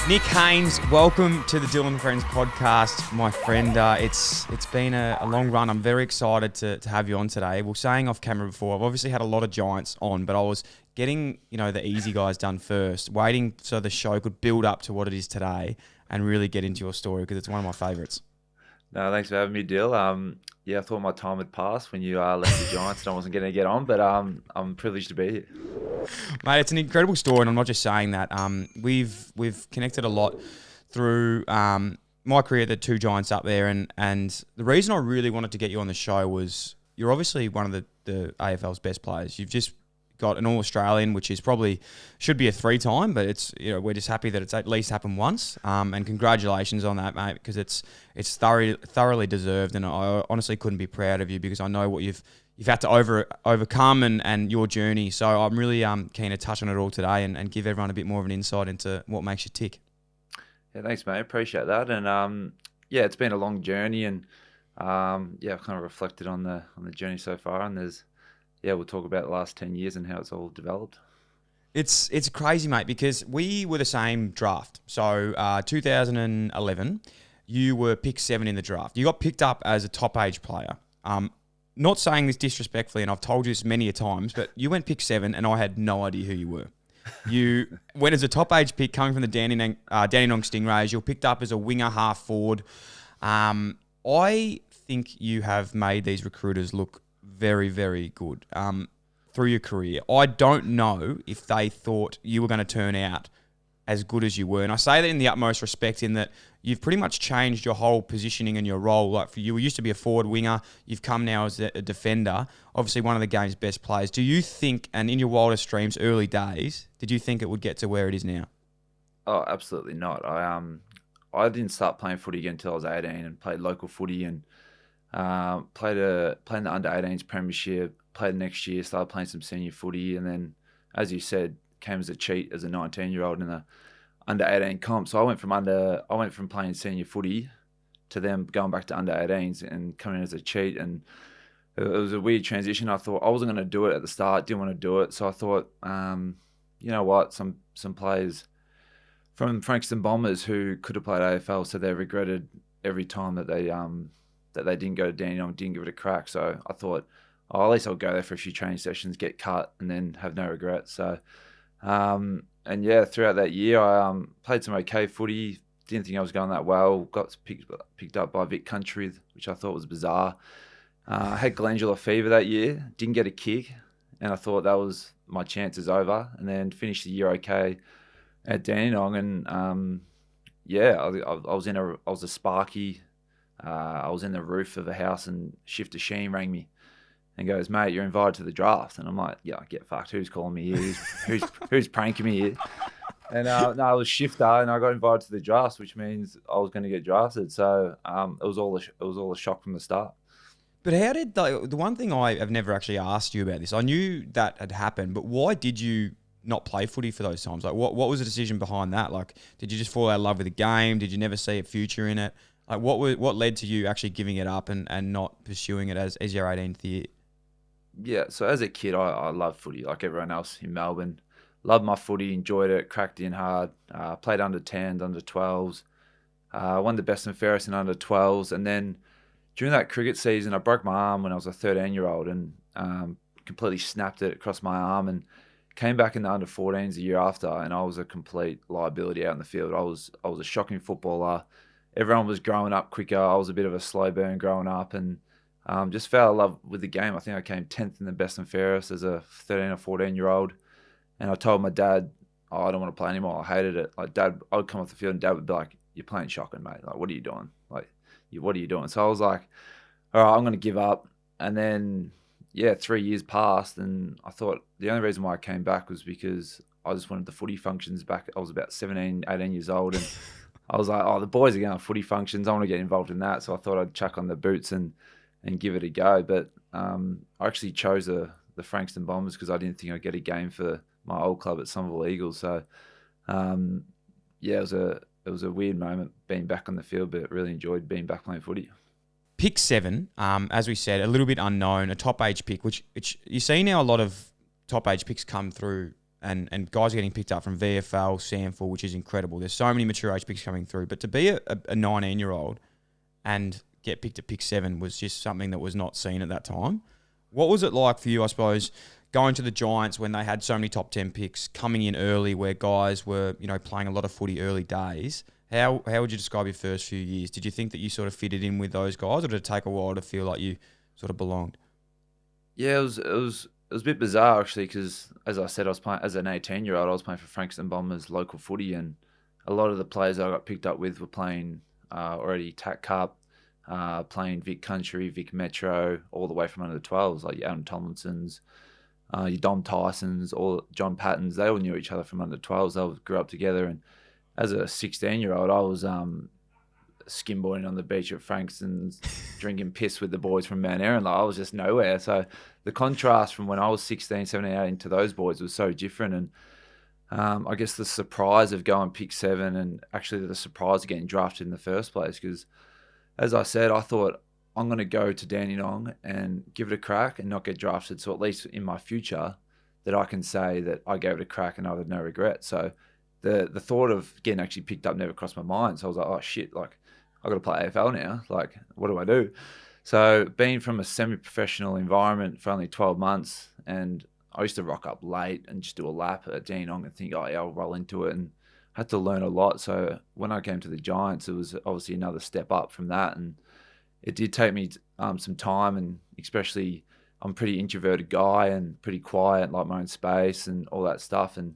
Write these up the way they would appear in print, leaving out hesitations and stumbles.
Nick Haynes, welcome to the Dylan and Friends podcast, my friend. It's been a long run. I'm very excited to have you on today. We were saying off camera before, I've obviously had a lot of Giants on, but I was getting the easy guys done first, waiting so the show could build up to what it is today and really get into your story because it's one of my favourites. No, thanks for having me, Dill. I thought my time had passed when you left the Giants and I wasn't going to get on, but I'm privileged to be here. Mate, it's an incredible story, and I'm not just saying that. We've connected a lot through my career, the two Giants up there, and the reason I really wanted to get you on the show was you're obviously one of the AFL's best players. You've just got an All Australian, which is probably should be a 3-time, but it's we're just happy that it's at least happened once. And congratulations on that, mate, because it's thoroughly deserved, and I honestly couldn't be proud of you because I know what you've had to overcome and your journey. So I'm really keen to touch on it all today and give everyone a bit more of an insight into what makes you tick. Yeah, thanks, mate. Appreciate that. And it's been a long journey, and I've kind of reflected on the journey so far, and we'll talk about the last 10 years and how it's all developed. It's crazy, mate, because we were the same draft. So 2011, you were pick 7 in the draft. You got picked up as a top age player. Not saying this disrespectfully, and I've told you this many a times, but you went pick 7, and I had no idea who you were. You went as a top age pick coming from the Dandenong Stingrays. You were picked up as a winger, half forward. I think you have made these recruiters look very, very good through your career. I don't know if they thought you were going to turn out as good as you were. And I say that in the utmost respect in that you've pretty much changed your whole positioning and your role. Like you used to be a forward winger. You've come now as a defender. Obviously one of the game's best players. Do you think, and in your wildest dreams, early days, did you think it would get to where it is now? Oh, absolutely not. I didn't start playing footy again until I was 18 and played local footy and played in the under-18s premiership, played next year, started playing some senior footy, and then, as you said, came as a cheat as a 19-year-old in the under-18 comp. So I went from playing senior footy to them going back to under-18s and coming in as a cheat, and it was a weird transition. I thought I wasn't going to do it at the start, didn't want to do it, so I thought, you know what, some players from Frankston Bombers who could have played AFL, so they regretted every time that they didn't go to Dandenong, didn't give it a crack. So I thought, at least I'll go there for a few training sessions, get cut, and then have no regrets. So, throughout that year, I played some okay footy. Didn't think I was going that well. Got picked up by Vic Country, which I thought was bizarre. Had glandular fever that year. Didn't get a kick, and I thought that was my chances over. And then finished the year okay at Dandenong, and I was a sparky. I was in the roof of a house and Shifter Sheen rang me and goes, "Mate, you're invited to the draft." And I'm like, "Yeah, get fucked. Who's calling me here? Who's pranking me here?" And no, it was Shifter, and I got invited to the draft, which means I was going to get drafted. So it was all a shock from the start. But how did the one thing I have never actually asked you about this? I knew that had happened, but why did you not play footy for those times? Like, what was the decision behind that? Like, did you just fall out of love with the game? Did you never see a future in it? Like, what led to you actually giving it up and not pursuing it as your 18th year? Yeah, so as a kid, I loved footy like everyone else in Melbourne. Loved my footy, enjoyed it, cracked in hard. Played under 10s, under 12s. Won the best and fairest in under 12s. And then during that cricket season, I broke my arm when I was a 13-year-old and completely snapped it across my arm and came back in the under 14s the year after, and I was a complete liability out in the field. I was a shocking footballer. Everyone was growing up quicker. I was a bit of a slow burn growing up, and just fell in love with the game. I think I came 10th in the best and fairest as a 13 or 14-year-old. And I told my dad, "Oh, I don't want to play anymore. I hated it." Like, Dad, I would come off the field and Dad would be like, "You're playing shotgun, mate. Like, what are you doing? Like, what are you doing?" So I was like, "All right, I'm going to give up." And then, 3 years passed, and I thought the only reason why I came back was because I just wanted the footy functions back. I was about 17, 18 years old, and I was like, "Oh, the boys are going to footy functions. I want to get involved in that." So I thought I'd chuck on the boots and give it a go. But I actually chose the Frankston Bombers because I didn't think I'd get a game for my old club at Somerville Eagles. So it was a weird moment being back on the field, but really enjoyed being back playing footy. Pick 7, as we said, a little bit unknown, a top age pick, which you see now a lot of top age picks come through and guys are getting picked up from VFL, Samford, which is incredible. There's so many mature age picks coming through. But to be a 19-year-old and get picked at pick 7 was just something that was not seen at that time. What was it like for you, I suppose, going to the Giants when they had so many top 10 picks, coming in early where guys were, playing a lot of footy early days? How would you describe your first few years? Did you think that you sort of fitted in with those guys, or did it take a while to feel like you sort of belonged? Yeah, it was a bit bizarre actually because, as I said, I was playing as an 18-year-old. I was playing for Frankston Bombers local footy, and a lot of the players I got picked up with were playing already TAC Cup, playing Vic Country, Vic Metro, all the way from under the 12s, like your Adam Tomlinsons, your Dom Tysons, all John Pattons. They all knew each other from under 12s. They all grew up together, and as a 16-year-old, I was skimboarding on the beach at Frankston's, drinking piss with the boys from Mount Erin. Like, I was just nowhere. So the contrast from when I was 16, 17, 18 to those boys was so different. And I guess the surprise of going pick 7 and actually the surprise of getting drafted in the first place, because as I said, I thought I'm going to go to Dandenong and give it a crack and not get drafted. So at least in my future that I can say that I gave it a crack and I had no regret. So the thought of getting actually picked up never crossed my mind. So I was like, oh shit, like I got to play AFL now. Like, what do I do? So being from a semi-professional environment for only 12 months, and I used to rock up late and just do a lap at Dandenong and think, oh yeah, I'll roll into it, and I had to learn a lot. So when I came to the Giants, it was obviously another step up from that, and it did take me some time, and especially I'm a pretty introverted guy and pretty quiet, like my own space and all that stuff, and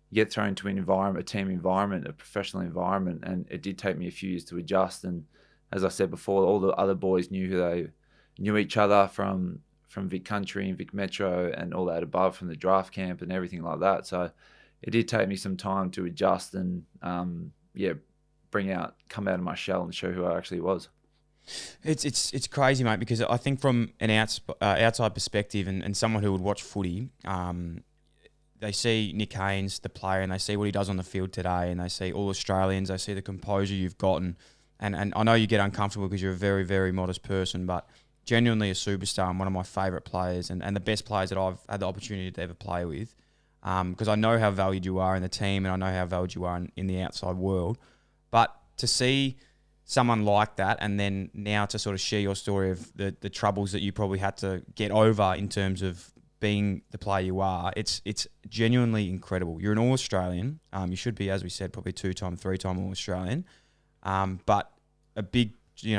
you get thrown into an environment, a team environment, a professional environment, and it did take me a few years to adjust. And as I said before, all the other boys knew each other from Vic Country and Vic Metro and all that above, from the draft camp and everything like that. So it did take me some time to adjust and come out of my shell and show who I actually was. It's crazy, mate, because I think from an outside perspective and someone who would watch footy, they see Nick Haynes, the player, and they see what he does on the field today, and they see All Australians, they see the composure you've gotten. And I know you get uncomfortable because you're a very, very modest person, but genuinely a superstar and one of my favourite players and the best players that I've had the opportunity to ever play with, because I know how valued you are in the team and I know how valued you are in the outside world. But to see someone like that and then now to sort of share your story of the troubles that you probably had to get over in terms of being the player you are, it's genuinely incredible. You're an All-Australian. You should be, as we said, probably 2-time, 3-time All-Australian. But a big,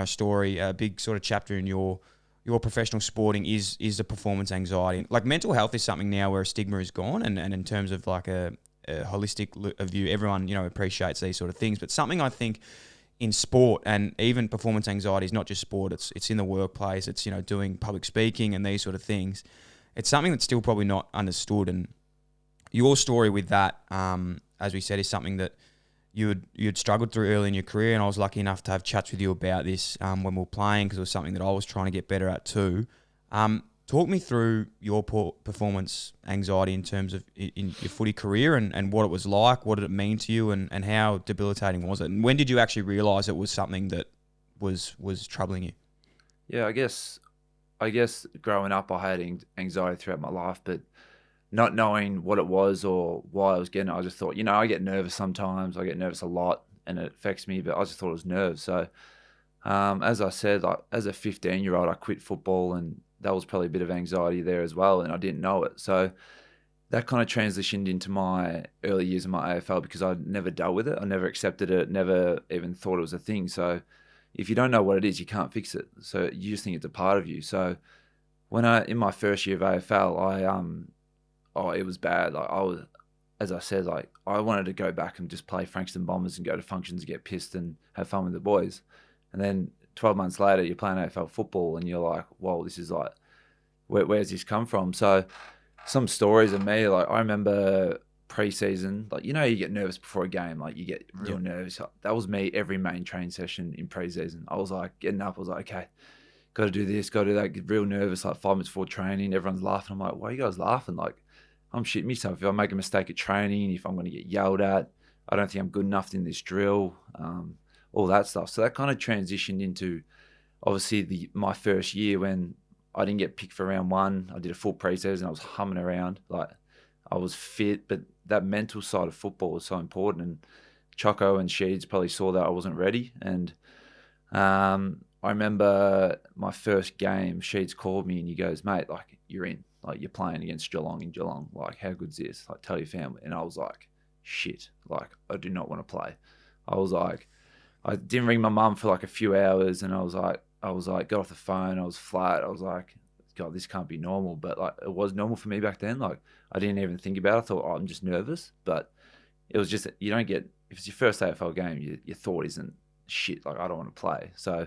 story, a big sort of chapter in your professional sporting is the performance anxiety. Like, mental health is something now where a stigma is gone, and in terms of like a holistic view, everyone appreciates these sort of things. But something I think in sport and even performance anxiety is not just sport. It's in the workplace. It's doing public speaking and these sort of things. It's something that's still probably not understood. And your story with that, as we said, is something that you'd struggled through early in your career, and I was lucky enough to have chats with you about this when we were playing, because it was something that I was trying to get better at too. Talk me through your performance anxiety in terms of in your footy career and what it was like, what did it mean to you, and how debilitating was it? And when did you actually realise it was something that was troubling you? Yeah, I guess growing up I had anxiety throughout my life, but not knowing what it was or why I was getting it, I just thought, I get nervous sometimes. I get nervous a lot and it affects me, but I just thought it was nerves. So as I said, like, as a 15-year-old, I quit football, and that was probably a bit of anxiety there as well, and I didn't know it. So that kind of transitioned into my early years of my AFL because I never dealt with it. I never accepted it, never even thought it was a thing. So if you don't know what it is, you can't fix it. So you just think it's a part of you. So when in my first year of AFL, it was bad. Like, as I said, like, I wanted to go back and just play Frankston Bombers and go to functions and get pissed and have fun with the boys. And then 12 months later, you're playing AFL football and you're like, whoa, this is like, where's this come from? So some stories of me, like, I remember pre-season, like, you get nervous before a game, like you get real nervous. That was me every main train session in pre-season. I was like getting up, I was like, okay, got to do this, got to do that, get real nervous, like 5 minutes before training, everyone's laughing. I'm like, why are you guys laughing? Like, I'm shitting myself. If I make a mistake at training, if I'm going to get yelled at, I don't think I'm good enough in this drill, all that stuff. So that kind of transitioned into, obviously, my first year when I didn't get picked for round 1. I did a full pre-season. I was humming around. Like, I was fit, but that mental side of football was so important. And Choco and Sheeds probably saw that I wasn't ready. And I remember my first game, Sheeds called me and he goes, mate, like, you're in. Like, you're playing against Geelong in Geelong. Like, how good's this? Like, tell your family. And I was like, shit. Like, I do not want to play. I was like, I didn't ring my mum for like a few hours, and I was like, got off the phone. I was flat. I was like, God, this can't be normal. But like, it was normal for me back then. Like, I didn't even think about it. I thought, oh, I'm just nervous. But it was just, you don't get, if it's your first AFL game, your thought isn't shit. Like, I don't want to play. So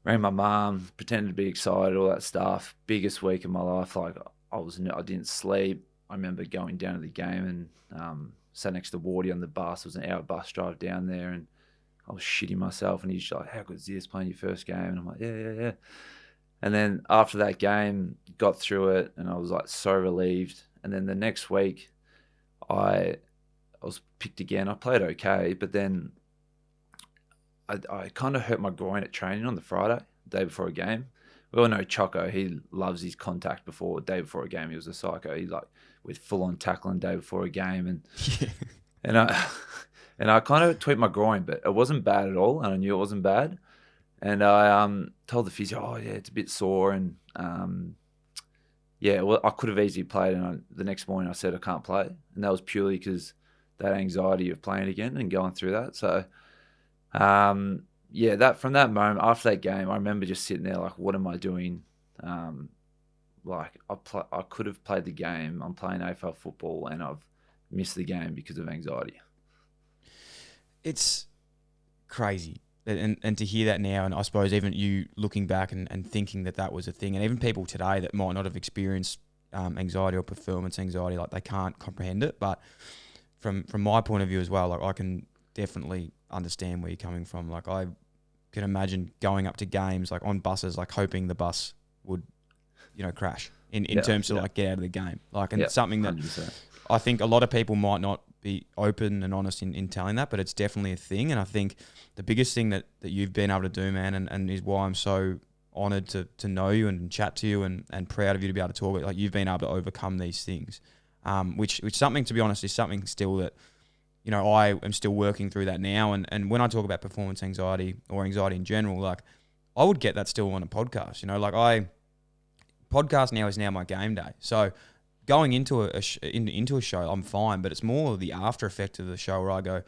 rang my mum, pretended to be excited, all that stuff. Biggest week of my life. Like, I didn't sleep. I remember going down to the game and sat next to Wardy on the bus. It was an hour bus drive down there, and I was shitting myself. And he's like, how good is this, playing your first game? And I'm like, yeah. And then after that game, got through it, and I was like so relieved. And then the next week, I was picked again. I played okay, but then I kind of hurt my groin at training on the Friday, the day before a game. We all know Choco. He loves his contact before, day before a game. He was a psycho. He like with full-on tackling day before a game. And and I kind of tweaked my groin, but it wasn't bad at all, and I knew it wasn't bad. And I told the physio, oh, yeah, it's a bit sore. And, well, I could have easily played. And the next morning I said I can't play. And that was purely because that anxiety of playing again and going through that. So, that from that moment, after that game, I remember just sitting there like, what am I doing? Like, I could have played the game. I'm playing AFL football, and I've missed the game because of anxiety. It's crazy. And to hear that now, and I suppose even you looking back and thinking that was a thing, and even people today that might not have experienced anxiety or performance anxiety, like they can't comprehend it. But from my point of view as well, like I can definitely understand where you're coming from. Like I can imagine going up to games like on buses, like hoping the bus would, crash in terms of like get out of the game. Like, and it's something that 100%. I think a lot of people might not be open and honest in telling that, but it's definitely a thing. And I think the biggest thing that you've been able to do, man, and is why I'm so honoured to know you and chat to you and proud of you to be able to talk about, like you've been able to overcome these things, which something, to be honest, is something still that, I am still working through that now. And when I talk about performance anxiety or anxiety in general, like I would get that still on a podcast, podcast now is now my game day. So going into a show, I'm fine, but it's more the after effect of the show where I go,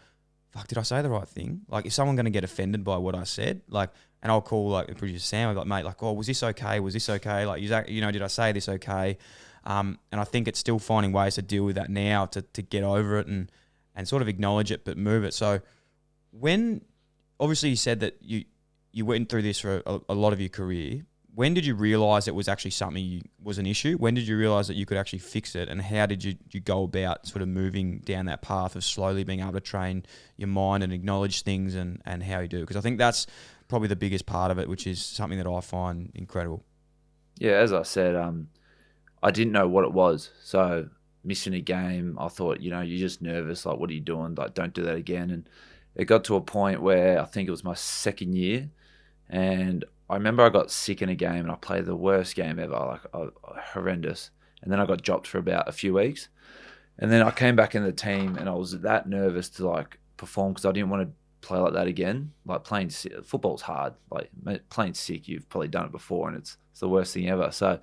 fuck, did I say the right thing? Like, is someone going to get offended by what I said? Like, and I'll call like the producer Sam, I'm like, mate, like, oh, was this okay? Was this okay? Like, did I say this okay? And I think it's still finding ways to deal with that now to get over it and sort of acknowledge it, but move it. So when, obviously you said that you went through this for a lot of your career. When did you realise it was actually something was an issue? When did you realise that you could actually fix it? And how did you go about sort of moving down that path of slowly being able to train your mind and acknowledge things and how you do? Because I think that's probably the biggest part of it, which is something that I find incredible. Yeah, as I said, I didn't know what it was. So missing a game, I thought, you're just nervous. Like, what are you doing? Like, don't do that again. And it got to a point where I think it was my second year, and I remember I got sick in a game and I played the worst game ever, like horrendous. And then I got dropped for about a few weeks. And then I came back in the team and I was that nervous to like perform because I didn't want to play like that again. Like playing football's hard. Like playing sick, you've probably done it before, and it's the worst thing ever. So I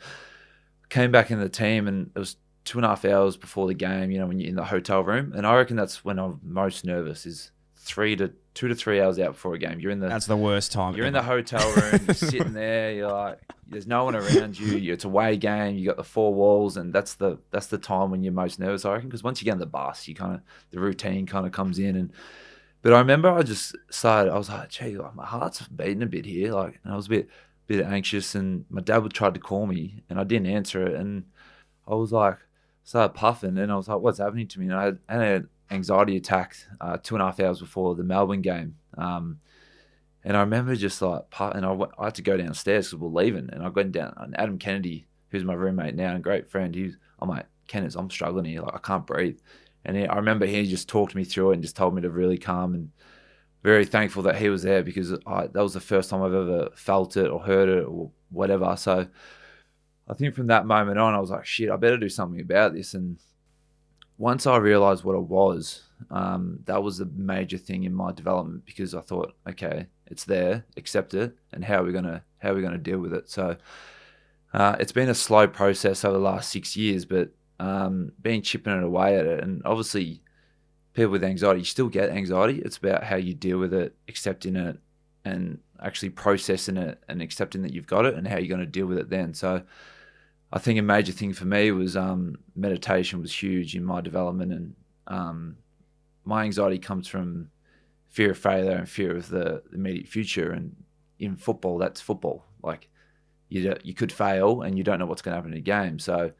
came back in the team and it was 2.5 hours before the game, when you're in the hotel room. And I reckon that's when I'm most nervous, is 2 to 3 hours out before a game. That's the worst time. You're in the hotel room, you're sitting there, you're like, there's no one around you. It's a away game. You got the four walls, and that's the time when you're most nervous, I reckon. Because once you get on the bus, the routine kind of comes in. But I remember I was like, gee, like my heart's beating a bit here, like, and I was a bit anxious. And my dad tried to call me, and I didn't answer it, and I was like, started puffing, and I was like, what's happening to me? And I had an anxiety attack 2.5 hours before the Melbourne game. And I remember just like, and I had to go downstairs because we're leaving. And I went down, and Adam Kennedy, who's my roommate now and a great friend, I'm like, Kenneth, I'm struggling here. Like, I can't breathe. And I remember he just talked me through it and just told me to really calm, and very thankful that he was there because that was the first time I've ever felt it or heard it or whatever. So I think from that moment on, I was like, shit, I better do something about this. And once I realized what it was, that was the major thing in my development, because I thought, okay, it's there, accept it, and how are we gonna deal with it? So it's been a slow process over the last 6 years, but been chipping it away at it. And obviously, people with anxiety, you still get anxiety. It's about how you deal with it, accepting it, and actually processing it and accepting that you've got it, and how you're going to deal with it then. So I think a major thing for me was meditation was huge in my development. And my anxiety comes from fear of failure and fear of the immediate future. And in football, that's football. Like, you could fail and you don't know what's going to happen in a game. So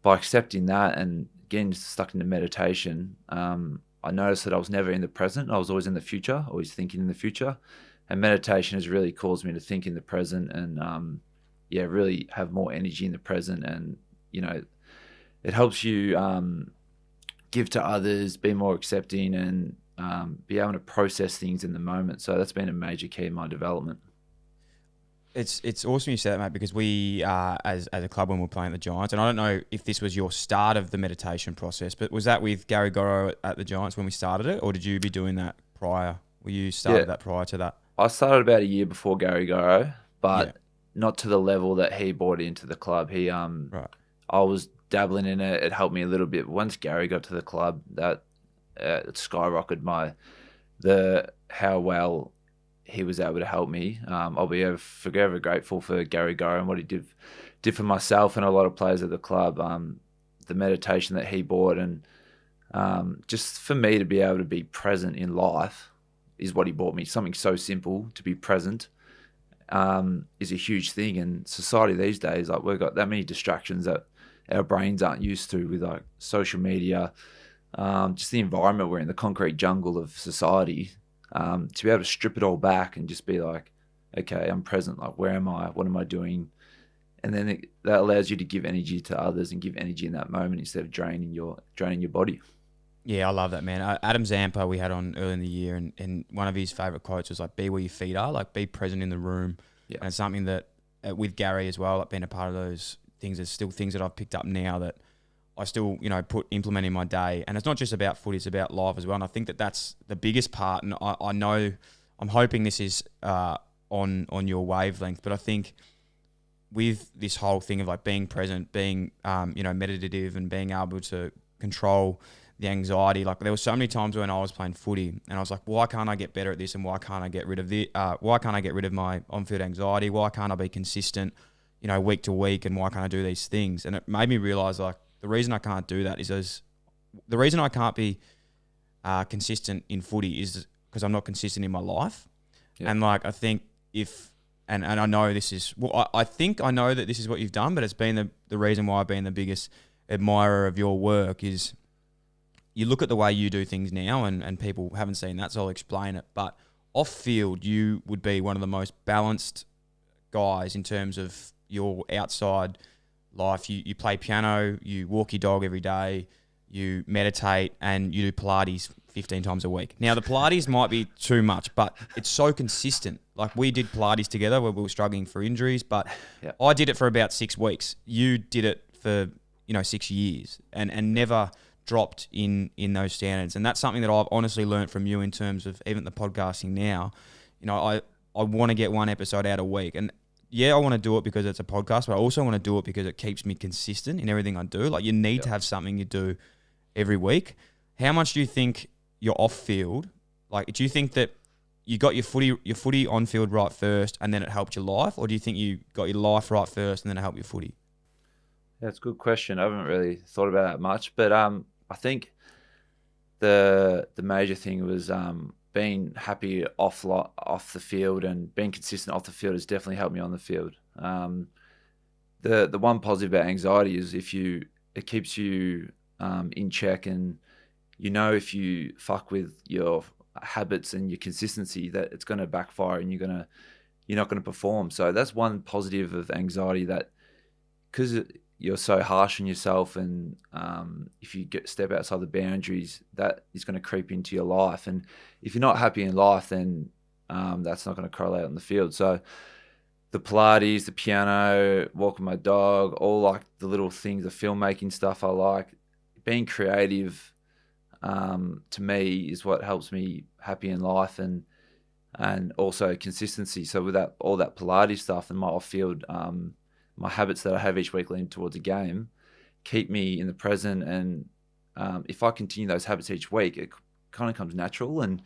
by accepting that and getting stuck into meditation, I noticed that I was never in the present. I was always in the future, always thinking in the future. And meditation has really caused me to think in the present and, really have more energy in the present. And, it helps you give to others, be more accepting, and be able to process things in the moment. So that's been a major key in my development. It's awesome you said that, mate, because we, as a club, when we were playing the Giants, and I don't know if this was your start of the meditation process, but was that with Gary Goro at the Giants when we started it, or did you be doing that prior? Were you started that prior to that? I started about a year before Gary Goro, but not to the level that he brought into the club. Right. I was dabbling in it. It helped me a little bit. Once Gary got to the club, that it skyrocketed how well he was able to help me. I'll be forever grateful for Gary Goro and what he did for myself and a lot of players at the club. The meditation that he brought, and just for me to be able to be present in life is what he brought me. Something so simple, to be present, is a huge thing. In society these days, like, we've got that many distractions that our brains aren't used to, with like social media, just the environment we're in, the concrete jungle of society. To be able to strip it all back and just be like, okay, I'm present. Like, where am I? What am I doing? And then that allows you to give energy to others and give energy in that moment instead of draining your body. Yeah, I love that, man. Adam Zampa we had on early in the year, and one of his favourite quotes was like, be where your feet are, like be present in the room. Yeah. And it's something that with Gary as well, like being a part of those things, there's still things that I've picked up now that I still, implement in my day. And it's not just about footy, it's about life as well. And I think that that's the biggest part. And I know, I'm hoping this is on your wavelength, but I think with this whole thing of like being present, being, meditative, and being able to control the anxiety, like there were so many times when I was playing footy and I was like, why can't I get better at this? And why can't I get rid of why can't I get rid of my on-field anxiety? Why can't I be consistent, week to week? And why can't I do these things? And it made me realize, like, the reason I can't do that is the reason I can't be consistent in footy is because I'm not consistent in my life. Yeah. And like, I think and I know this is, I think I know that this is what you've done, but it's been the reason why I've been the biggest admirer of your work is you look at the way you do things now, and people haven't seen that, so I'll explain it. But off field, you would be one of the most balanced guys in terms of your outside life. You play piano, you walk your dog every day, you meditate, and you do Pilates 15 times a week. Now, the Pilates might be too much, but it's so consistent. Like, we did Pilates together where we were struggling for injuries, but I did it for about 6 weeks. You did it for, 6 years and never dropped in those standards. And that's something that I've honestly learned from you in terms of even the podcasting now. I want to get one episode out a week. And yeah, I want to do it because it's a podcast, but I also want to do it because it keeps me consistent in everything I do. Like, you need to have something you do every week. How much do you think you're off field? Like, do you think that you got your footy on field right first and then it helped your life? Or do you think you got your life right first and then it helped your footy? That's a good question. I haven't really thought about that much, but I think the major thing was being happy off the field, and being consistent off the field has definitely helped me on the field. The one positive about anxiety is it keeps you in check, and if you fuck with your habits and your consistency, that it's going to backfire and you're not going to perform. So that's one positive of anxiety, that because you're so harsh on yourself, and if you step outside the boundaries, that is going to creep into your life. And if you're not happy in life, then that's not going to correlate on the field. So the Pilates, the piano, walking my dog, all like the little things, the filmmaking stuff I like, being creative to me is what helps me happy in life, and also consistency. So with that, all that Pilates stuff and my off-field, my habits that I have each week leading towards a game keep me in the present. And if I continue those habits each week, it kind of comes natural, and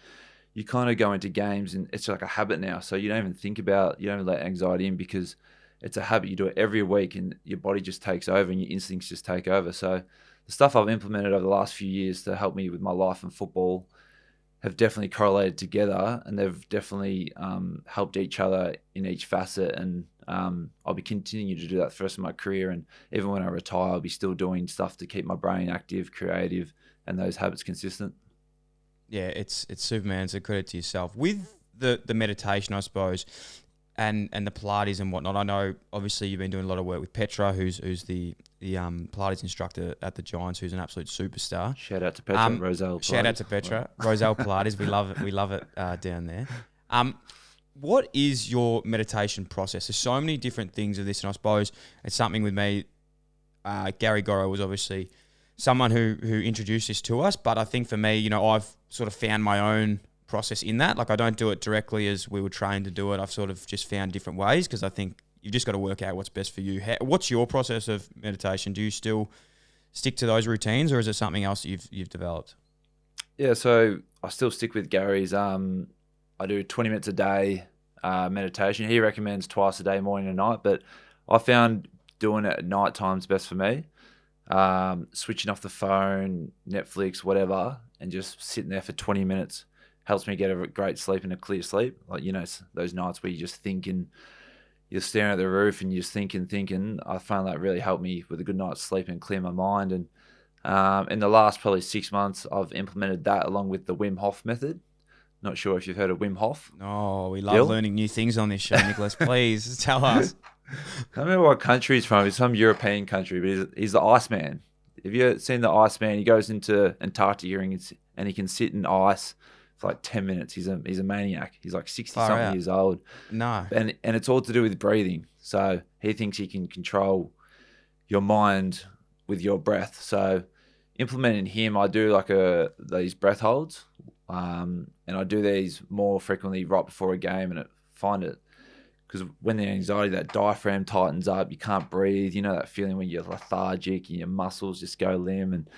you kind of go into games and it's like a habit now. So you don't even think about, you don't even let anxiety in, because it's a habit. You do it every week and your body just takes over and your instincts just take over. So the stuff I've implemented over the last few years to help me with my life and football have definitely correlated together, and they've definitely helped each other in each facet. And I'll be continuing to do that for the rest of my career. And even when I retire, I'll be still doing stuff to keep my brain active, creative, and those habits consistent. Yeah, it's Superman. It's a credit to yourself. With the meditation, I suppose, and the Pilates and whatnot. I know, obviously, you've been doing a lot of work with Petra, who's the Pilates instructor at the Giants, who's an absolute superstar. Shout out to Petra, Roselle Pilates. Shout out to Petra, Roselle Pilates. We love it. We love it down there. What is your meditation process? There's so many different things of this, and I suppose it's something with me. Gary Goro was obviously someone who introduced this to us, but I think for me, I've sort of found my own process in that. Like, I don't do it directly as we were trained to do it. I've sort of just found different ways, because I think you've just got to work out what's best for you. What's your process of meditation? Do you still stick to those routines, or is it something else that you've developed? Yeah, so I still stick with Gary's. I do 20 minutes a day meditation. He recommends twice a day, morning and night, but I found doing it at night time's best for me. Switching off the phone, Netflix, whatever, and just sitting there for 20 minutes helps me get a great sleep and a clear sleep. Like, those nights where you just think and you're staring at the roof and you're just thinking. I found that really helped me with a good night's sleep and clear my mind. And in the last probably 6 months, I've implemented that along with the Wim Hof method. Not sure if you've heard of Wim Hof. Oh, we love learning new things on this show, Nicholas. Please tell us. I don't remember what country he's from. It's some European country, but he's the Iceman. Have you seen the Iceman? He goes into Antarctica and he can sit in ice for like 10 minutes. He's a maniac. He's like 60-something years old. No. And it's all to do with breathing. So he thinks he can control your mind with your breath. So implementing him, I do like these breath holds. And I do these more frequently right before a game, and I find it, because when the anxiety, that diaphragm tightens up, you can't breathe. You know that feeling when you're lethargic and your muscles just go limp, and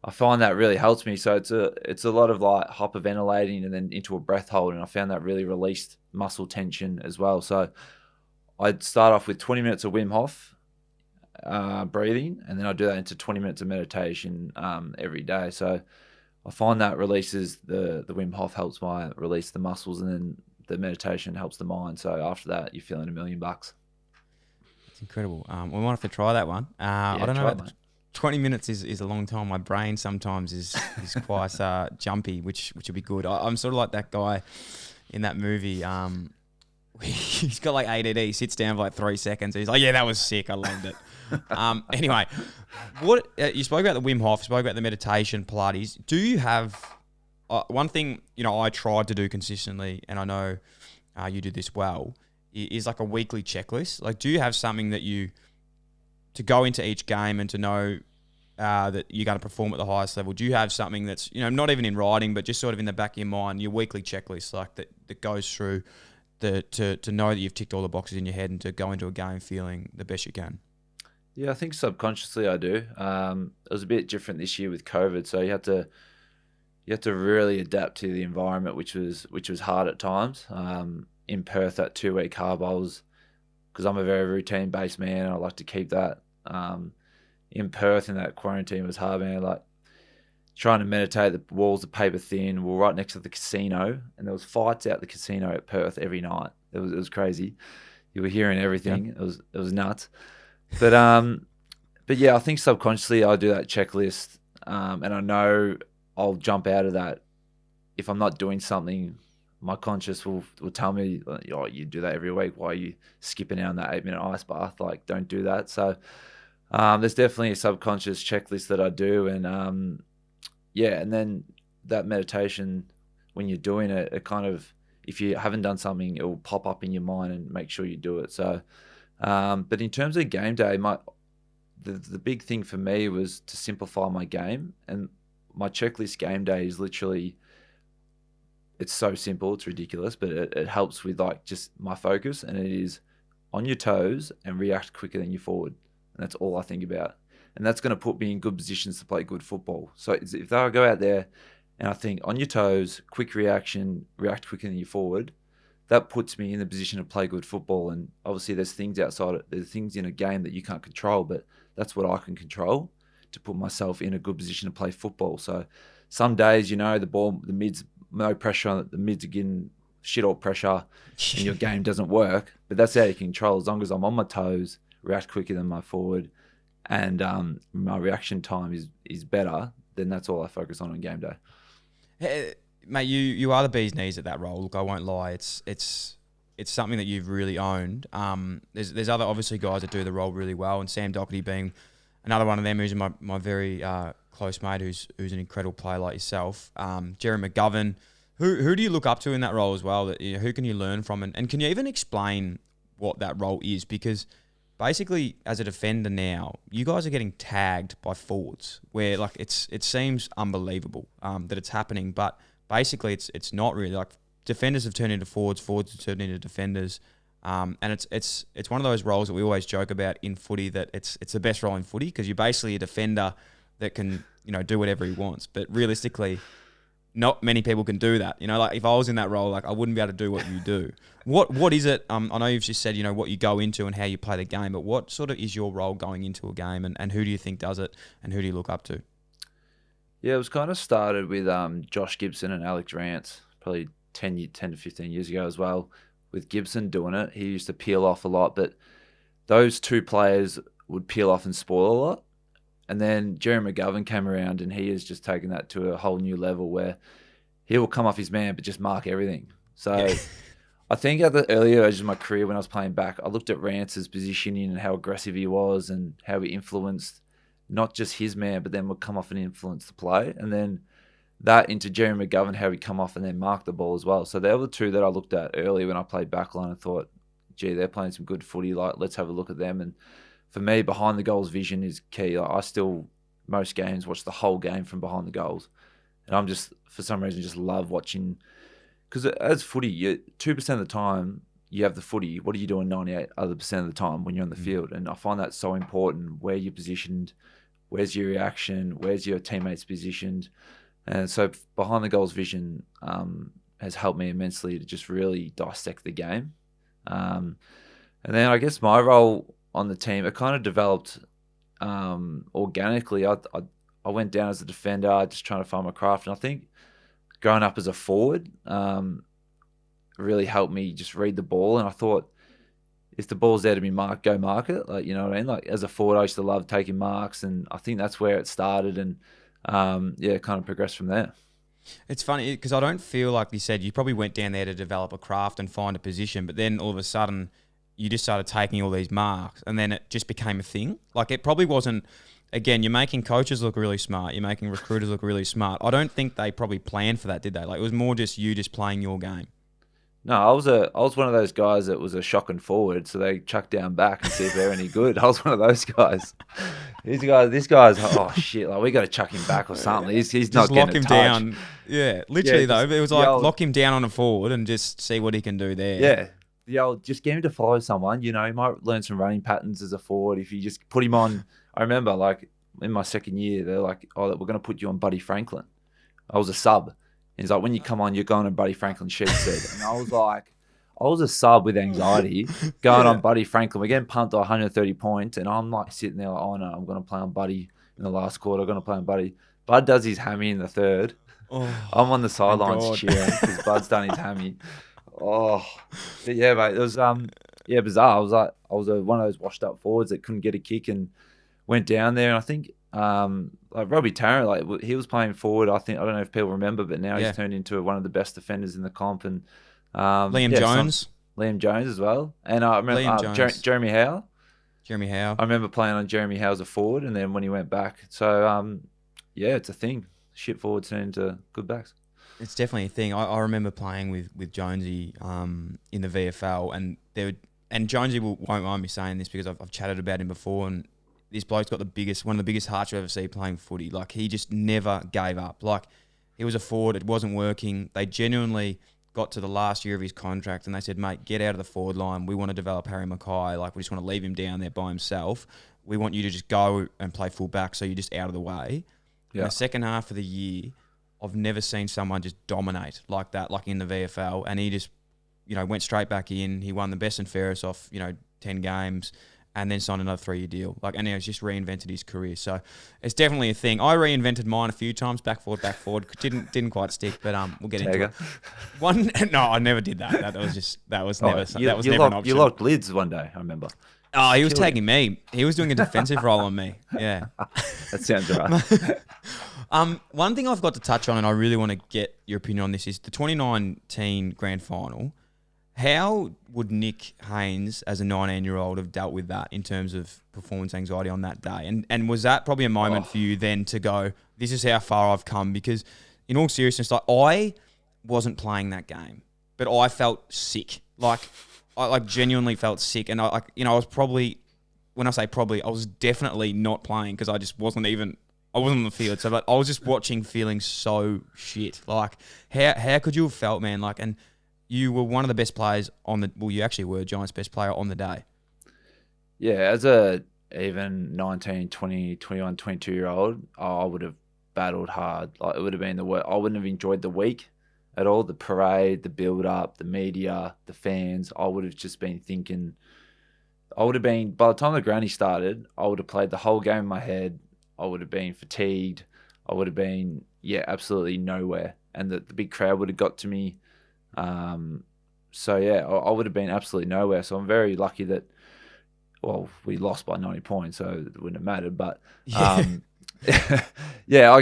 I find that really helps me. So it's a lot of like hyperventilating and then into a breath hold, and I found that really released muscle tension as well. So I'd start off with 20 minutes of Wim Hof breathing, and then I do that into 20 minutes of meditation every day. So I find that releases the Wim Hof helps release the muscles, and then the meditation helps the mind. So after that, you're feeling $1 million. It's incredible. We might have to try that one. I don't know. 20 minutes is a long time. My brain sometimes is quite jumpy, which would be good. I'm sort of like that guy in that movie. He's got like ADD. He sits down for like 3 seconds. He's like, "Yeah, that was sick. I loved it." Anyway, what you spoke about the Wim Hof, you spoke about the meditation, Pilates. Do you have one thing? I tried to do consistently, and I know you do this well. Is like a weekly checklist. Like, do you have something that to go into each game and to know that you're going to perform at the highest level? Do you have something that's not even in writing, but just sort of in the back of your mind, your weekly checklist, like that goes through to know that you've ticked all the boxes in your head and to go into a game feeling the best you can? Yeah, I think subconsciously I do. It was a bit different this year with COVID, so you had to really adapt to the environment, which was hard at times. In Perth, that 2-week hub, because I'm a very routine based man, and I like to keep that. In Perth, in that quarantine was hard, man. Like trying to meditate, the walls are paper thin. We're right next to the casino, and there was fights out the casino at Perth every night. It was crazy. You were hearing everything. Yeah. It was nuts. But yeah, I think subconsciously I do that checklist, and I know I'll jump out of that if I'm not doing something. My conscious will tell me, "Oh, you do that every week. Why are you skipping out on that 8-minute ice bath? Like, don't do that." So there's definitely a subconscious checklist that I do, and and then that meditation, when you're doing it, it kind of, if you haven't done something, it will pop up in your mind and make sure you do it. So, but in terms of game day, the big thing for me was to simplify my game, and my checklist game day is literally, it's so simple, it's ridiculous, but it helps with like just my focus, and it is on your toes and react quicker than your forward. And that's all I think about. And that's going to put me in good positions to play good football. So if I go out there and I think on your toes, quick reaction, react quicker than your forward, that puts me in the position to play good football. And obviously there's things outside it. There's things in a game that you can't control, but that's what I can control to put myself in a good position to play football. So some days, the ball, the mid's no pressure on it, the mid's are getting shit all pressure and your game doesn't work, but that's out of control. As long as I'm on my toes, react quicker than my forward, and my reaction time is better, then that's all I focus on game day. Hey, mate, you are the bee's knees at that role. Look, I won't lie. It's something that you've really owned. There's other obviously guys that do the role really well, and Sam Doherty being another one of them, who's my very close mate, who's an incredible player like yourself. Jerry McGovern. Who do you look up to in that role as well? Who can you learn from, and can you even explain what that role is? Because basically, as a defender now, you guys are getting tagged by forwards, where like it seems unbelievable that it's happening, but basically it's not really. Like defenders have turned into forwards, forwards have turned into defenders, and it's one of those roles that we always joke about in footy, that it's the best role in footy, because you're basically a defender that can do whatever he wants, but realistically, not many people can do that. Like if I was in that role, like I wouldn't be able to do what you do. What is it? I know you've just said, what you go into and how you play the game, but what sort of is your role going into a game, and who do you think does it, and who do you look up to? Yeah, it was kind of started with Josh Gibson and Alex Rance, probably 10 to 15 years ago as well. With Gibson doing it, he used to peel off a lot, but those two players would peel off and spoil a lot. And then Jerry McGovern came around, and he has just taken that to a whole new level where he will come off his man but just mark everything. So I think at the earlier ages of my career when I was playing back, I looked at Rance's positioning and how aggressive he was and how he influenced not just his man, but then would come off and influence the play. And then that into Jerry McGovern, how he'd come off and then mark the ball as well. So they were the two that I looked at early when I played backline and thought, gee, they're playing some good footy. Like, let's have a look at them. And for me, behind the goals vision is key. Like, I still, most games, watch the whole game from behind the goals. And I'm just, for some reason, just love watching. Because as footy, 2% of the time you have the footy. What are you doing 98% of the time when you're on the field? And I find that so important, where you're positioned, where's your reaction, where's your teammates positioned. And so behind the goals vision has helped me immensely to just really dissect the game. And then I guess my role on the team, it kind of developed organically. I went down as a defender, just trying to find my craft. And I think growing up as a forward really helped me just read the ball. And I thought, if the ball's there to be marked, go mark it. Like, you know what I mean? Like, as a forward, I used to love taking marks, and I think that's where it started. And kind of progressed from there. It's funny because I don't feel like you said you probably went down there to develop a craft and find a position, but then all of a sudden you just started taking all these marks, and then it just became a thing. Like, it probably wasn't. Again, you're making coaches look really smart. You're making recruiters look really smart. I don't think they probably planned for that, did they? Like, it was more just you just playing your game. No, I was one of those guys that was a shocking forward, so they chucked down back and see if they're any good. I was one of those guys. This guy's oh shit, like, we got to chuck him back or something. He's just not getting a touch. Lock him down. Yeah, literally though. It was like lock him down on a forward and just see what he can do there. Yeah, just get him to follow someone. You know, he might learn some running patterns as a forward if you just put him on. I remember, like, in my second year, they're like, "Oh, we're going to put you on Buddy Franklin." I was a sub. And he's like, "When you come on, you're going on Buddy Franklin's sheet," said. And I was like, I was a sub with anxiety going on Buddy Franklin. We're getting pumped to 130 points, and I'm like sitting there like, "Oh no, I'm going to play on Buddy in the last quarter. I'm going to play on Buddy." Bud does his hammy in the third. Oh, I'm on the sidelines cheering because Bud's done his hammy. Oh, but yeah, mate, it was bizarre. I was one of those washed up forwards that couldn't get a kick and went down there. And I think like Robbie Tarrant, like, he was playing forward. I don't know if people remember, but now he's turned into one of the best defenders in the comp. And Liam Jones as well. And I remember Jeremy Howe. I remember playing on Jeremy Howe as a forward, and then when he went back. So it's a thing. Shit forwards turn into good backs. It's definitely a thing. I remember playing with Jonesy in the VFL, and Jonesy won't mind me saying this because I've chatted about him before, and this bloke's got one of the biggest hearts you ever see playing footy. Like, he just never gave up. Like, he was a forward. It wasn't working. They genuinely got to the last year of his contract and they said, mate, get out of the forward line. We want to develop Harry Mackay. Like, we just want to leave him down there by himself. We want you to just go and play full back so you're just out of the way. Yeah. In the second half of the year, I've never seen someone just dominate like that, like in the VFL. And he just, went straight back in. He won the best and fairest off, 10 games and then signed another 3-year deal. Like, and he's just reinvented his career. So it's definitely a thing. I reinvented mine a few times, back forward. Didn't quite stick, but we'll get into it. No, I never did that. That was never an option. You locked lids one day, I remember. Oh, he was tagging me. He was doing a defensive role on me. Yeah. That sounds right. One thing I've got to touch on, and I really want to get your opinion on this, is the 2019 grand final. How would Nick Haynes, as a 19-year-old, have dealt with that in terms of performance anxiety on that day? And was that probably a moment for you then to go, this is how far I've come? Because in all seriousness, like, I wasn't playing that game, but I felt sick. I genuinely felt sick. And I was probably, when I say probably, I was definitely not playing because I just wasn't on the field. So, but I was just watching, feeling so shit. Like, how could you have felt, man? Like, and you were one of the best players you actually were Giants' best player on the day. Yeah, as a even 19, 20, 21, 22-year-old, I would have battled hard. Like, it would have been I wouldn't have enjoyed the week at all. The parade, the build-up, the media, the fans. I would have just been thinking, by the time the granny started, I would have played the whole game in my head. I would have been fatigued. I would have been, absolutely nowhere. And the big crowd would have got to me. I would have been absolutely nowhere. So I'm very lucky that, we lost by 90 points, so it wouldn't have mattered. But I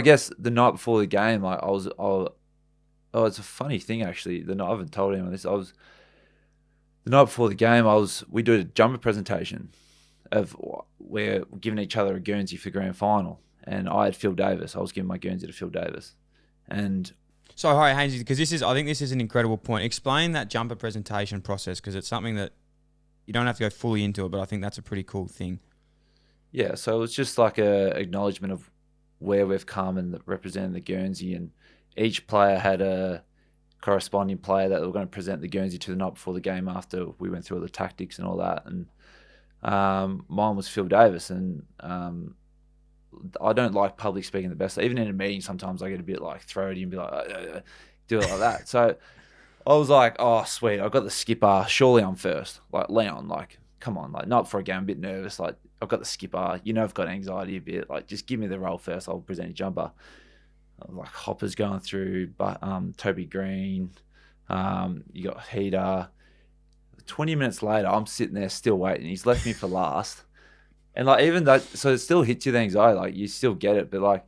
guess the night before the game, like, it's a funny thing actually. I haven't told anyone this. The night before the game, we did a jumper presentation of we're giving each other a Guernsey for grand final, and I had Phil Davis. I was giving my Guernsey to Phil Davis, and. So, hi, Haynesy, because I think this is an incredible point. Explain that jumper presentation process, because it's something that you don't have to go fully into it, but I think that's a pretty cool thing. Yeah, so it was just like a acknowledgement of where we've come and representing the Guernsey, and each player had a corresponding player that they were going to present the Guernsey to the night before the game after we went through all the tactics and all that. And mine was Phil Davis, and I don't like public speaking the best. Even in a meeting, sometimes I get a bit like throaty and be like, do it like that. So I was like, oh, sweet. I got the skipper. Surely I'm first. Like, Leon, like, come on. Like, not for a game, I'm a bit nervous. Like, I've got the skipper. I've got anxiety a bit. Like, just give me the role first. I'll present a jumper. Like, Hopper's going through, but Toby Green. You got Heater. 20 minutes later, I'm sitting there still waiting. He's left me for last. And like, even that, so it still hits you the anxiety, like, you still get it, but like,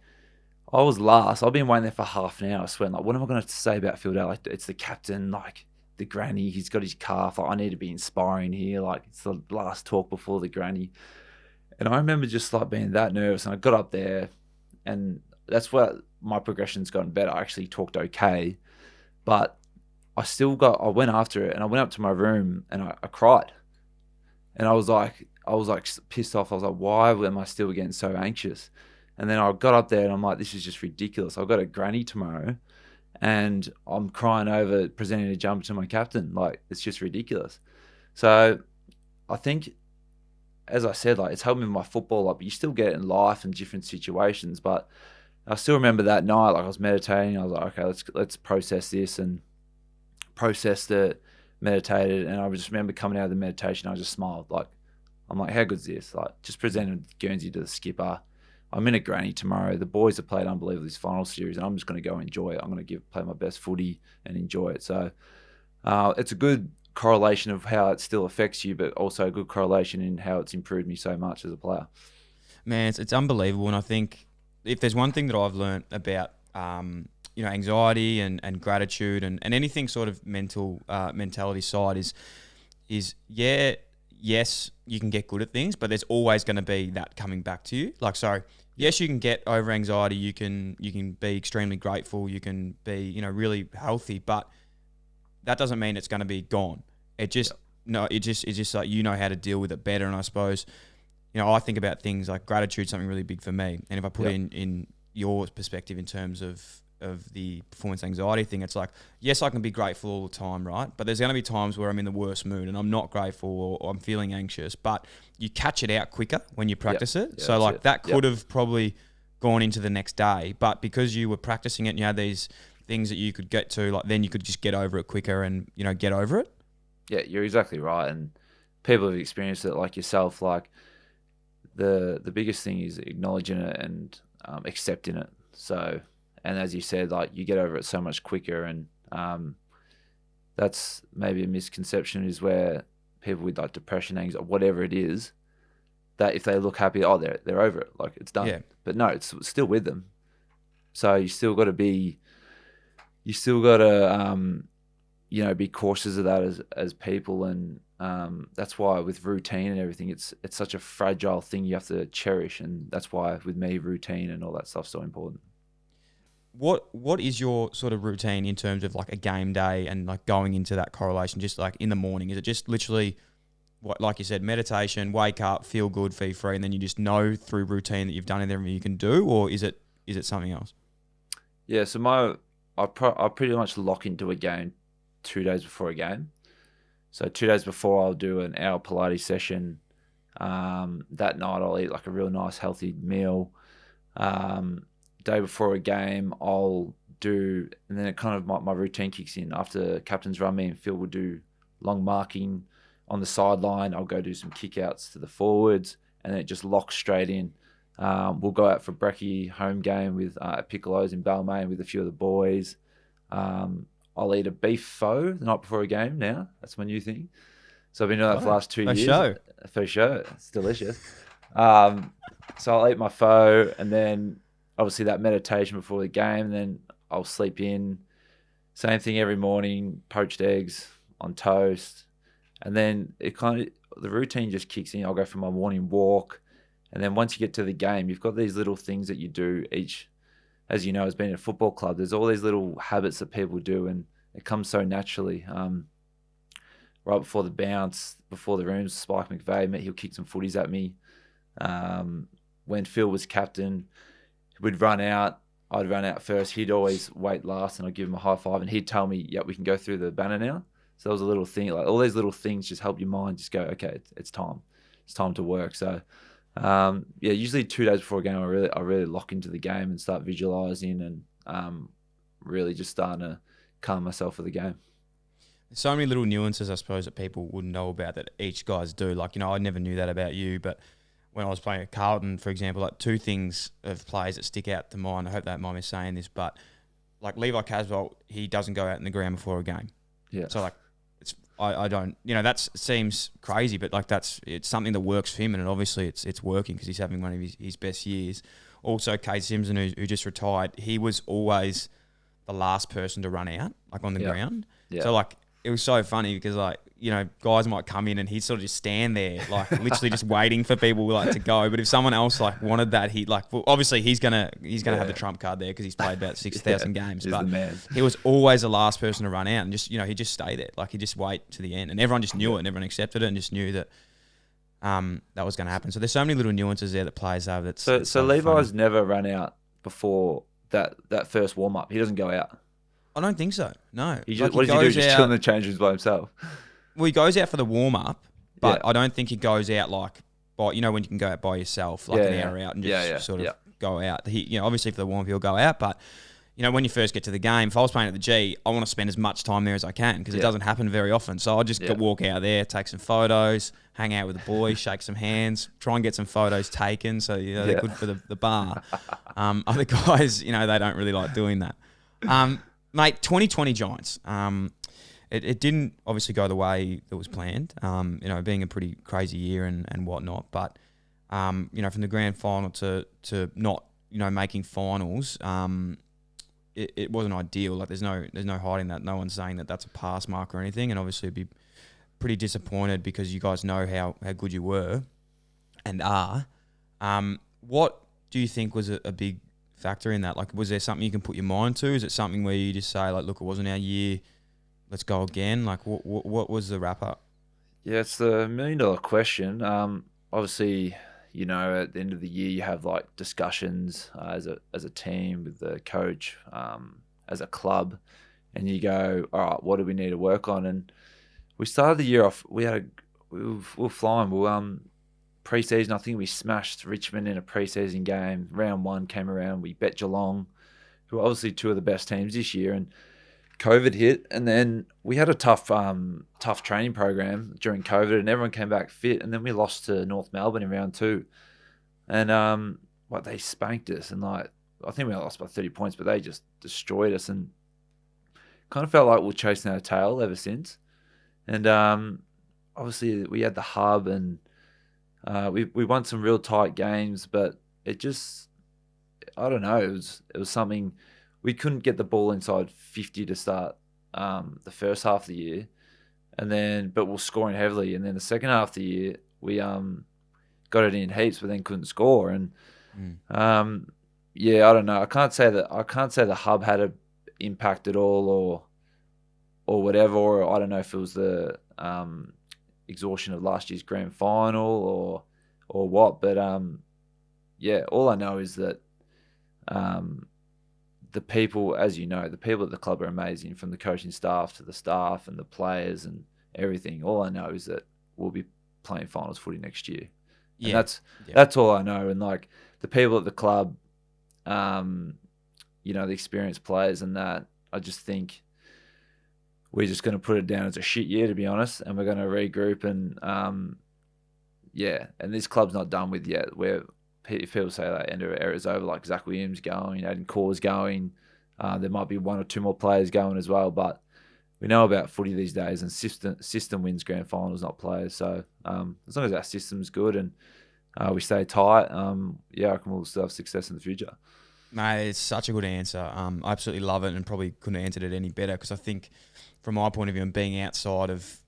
I was last. I've been waiting there for half an hour. I swear, like, what am I going to say about Phil Day? Like, it's the captain, like, the granny, he's got his calf. Like, I need to be inspiring here. Like, it's the last talk before the granny. And I remember just like being that nervous, and I got up there, and that's where my progression's gotten better. I actually talked okay, but I went after it, and I went up to my room and I cried. And I was like pissed off. I was like, why am I still getting so anxious? And then I got up there and I'm like, this is just ridiculous. I've got a granny tomorrow and I'm crying over presenting a jumper to my captain. Like, it's just ridiculous. So I think, as I said, like, it's helped me with my football, like, but you still get it in life and different situations. But I still remember that night, like, I was meditating. I was like, okay, let's process this, and processed it, meditated. And I just remember coming out of the meditation, I just smiled. Like, I'm like, how good's this? Like, just presented Guernsey to the skipper. I'm in a granny tomorrow. The boys have played unbelievable this final series, and I'm just going to go enjoy it. I'm going to play my best footy and enjoy it. So it's a good correlation of how it still affects you, but also a good correlation in how it's improved me so much as a player. Man, it's unbelievable. And I think if there's one thing that I've learned about anxiety and gratitude and anything sort of mentality side is yes, you can get good at things, but there's always going to be that coming back to you. Like, so yes, you can get over anxiety. You can be extremely grateful. You can be, really healthy, but that doesn't mean it's going to be gone. It's just like, you know how to deal with it better. And I suppose I think about things like gratitude, something really big for me. And if I put in your perspective in terms of the performance anxiety thing, it's like, yes, I can be grateful all the time, right? But there's going to be times where I'm in the worst mood and I'm not grateful or I'm feeling anxious, but you catch it out quicker when you practice it. Yeah, so like that could Yep. have probably gone into the next day, but because you were practicing it and you had these things that you could get to, like then you could just get over it quicker and, get over it. Yeah, you're exactly right. And people have experienced it like yourself. Like the biggest thing is acknowledging it and accepting it. So, and as you said, like you get over it so much quicker. And that's maybe a misconception, is where people with like depression, anxiety, whatever it is, that if they look happy, they're over it, like it's done. Yeah. But no, it's still with them. So you still got to be cautious of that as people. And that's why with routine and everything, it's such a fragile thing you have to cherish. And that's why with me, routine and all that stuff's so important. What is your sort of routine in terms of like a game day and like going into that correlation, just like in the morning? Is it just literally what, like you said, meditation, wake up, feel good, feel free, and then you just know through routine that you've done everything you can do, or is it something else? Yeah, so I pretty much lock into a game 2 days before a game. So 2 days before, I'll do an hour Pilates session. That night, I'll eat like a real nice healthy meal. Day before a game, I'll do, and then it kind of my routine kicks in. After captain's run, me and Phil will do long marking on the sideline. I'll go do some kickouts to the forwards, and then it just locks straight in. We'll go out for brekkie home game with Piccolo's in Balmain with a few of the boys. I'll eat a beef pho the night before a game now. That's my new thing. So I've been doing that for the last 2 years. For sure. It's delicious. So I'll eat my pho, and then obviously that meditation before the game, and then I'll sleep in. Same thing every morning, poached eggs on toast. And then the routine just kicks in. I'll go for my morning walk. And then once you get to the game, you've got these little things that you do each, as you know, as being in a football club, there's all these little habits that people do, and it comes so naturally. Right before the bounce, before the rooms, Spike McVeigh, he'll kick some footies at me. When Phil was captain, we'd run out. I'd run out first. He'd always wait last, and I'd give him a high five, and he'd tell me, "Yep, we can go through the banner now." So that was a little thing. Like all these little things just help your mind just go, "Okay, it's time. It's time to work." So, usually 2 days before a game, I really lock into the game and start visualizing and really just starting to calm myself for the game. So many little nuances, I suppose, that people wouldn't know about that each guys do. Like, I never knew that about you, but when I was playing at Carlton, for example, like two things of players that stick out to mind. I hope that mind me saying this, but like Levi Casbolt, he doesn't go out in the ground before a game. Yeah. So like, I don't, that seems crazy, but like it's something that works for him, and obviously it's working because he's having one of his best years. Also, Kate Simpson, who just retired, he was always the last person to run out, like on the ground. Yeah. So like, it was so funny because like, guys might come in and he'd sort of just stand there, like literally just waiting for people like to go. But if someone else like wanted that, obviously he's gonna have the trump card there because he's played about 6,000 games. He's but the man. He was always the last person to run out, and just he'd just stay there, like he'd just wait to the end, and everyone just knew it, and everyone accepted it, and just knew that that was going to happen. So there's so many little nuances there that players have. So Levi's never run out before that first warm up. He doesn't go out. I don't think so. No. What does he do? Just chill in the change rooms by himself. Well, he goes out for the warm up, but I don't think he goes out like when you can go out by yourself, like an hour out and just sort of go out. He, obviously for the warm up he'll go out, but when you first get to the game, if I was playing at the G, I want to spend as much time there as I can because it doesn't happen very often. So I just walk out there, take some photos, hang out with the boys, shake some hands, try and get some photos taken. So they're good for the bar. Other guys, they don't really like doing that. Mate, 2020 Giants. It didn't obviously go the way that was planned, being a pretty crazy year and whatnot. But, from the grand final to not, making finals, it wasn't ideal. Like there's no hiding that. No one's saying that that's a pass mark or anything. And obviously it'd be pretty disappointed because you guys know how good you were and are. What do you think was a big factor in that? Like, was there something you can put your mind to? Is it something where you just say, like, look, it wasn't our year, let's go again? Like, what was the wrap up? Yeah, it's the $1 million question. Obviously, you know, at the end of the year, you have like discussions as a team with the coach, as a club, and you go, all right, what do we need to work on? And we started the year off. We were flying. Pre-season, I think we smashed Richmond in a pre-season game. Round 1 came around. We bet Geelong, who are obviously two of the best teams this year, and COVID hit, and then we had a tough training program during COVID, and everyone came back fit, and then we lost to North Melbourne in round 2, and they spanked us, and like I think we lost by 30 points, but they just destroyed us, and kind of felt like we're chasing our tail ever since, and obviously we had the hub, and we won some real tight games, but it just, I don't know, it was something. We couldn't get the ball inside 50 to start the first half of the year, but we're scoring heavily. And then the second half of the year, we got it in heaps, but then couldn't score. And I don't know. I can't say the hub had an impact at all, or whatever. Or I don't know if it was the exhaustion of last year's grand final or what. But all I know is that. The people, as you know, the people at the club are amazing, from the coaching staff to the staff and the players and everything. All I know is that we'll be playing finals footy next year. Yeah. And that's all I know. And like the people at the club, the experienced players and that, I just think we're just going to put it down as a shit year, to be honest, and we're going to regroup and and this club's not done with yet. If people say that end of era is over, like Zach Williams going, Aiden Corr's going, there might be 1 or 2 more players going as well. But we know about footy these days, and system wins grand finals, not players. So as long as our system's good and we stay tight, I reckon we'll still have success in the future. Mate, it's such a good answer. I absolutely love it, and probably couldn't have answered it any better, because I think from my point of view and being outside of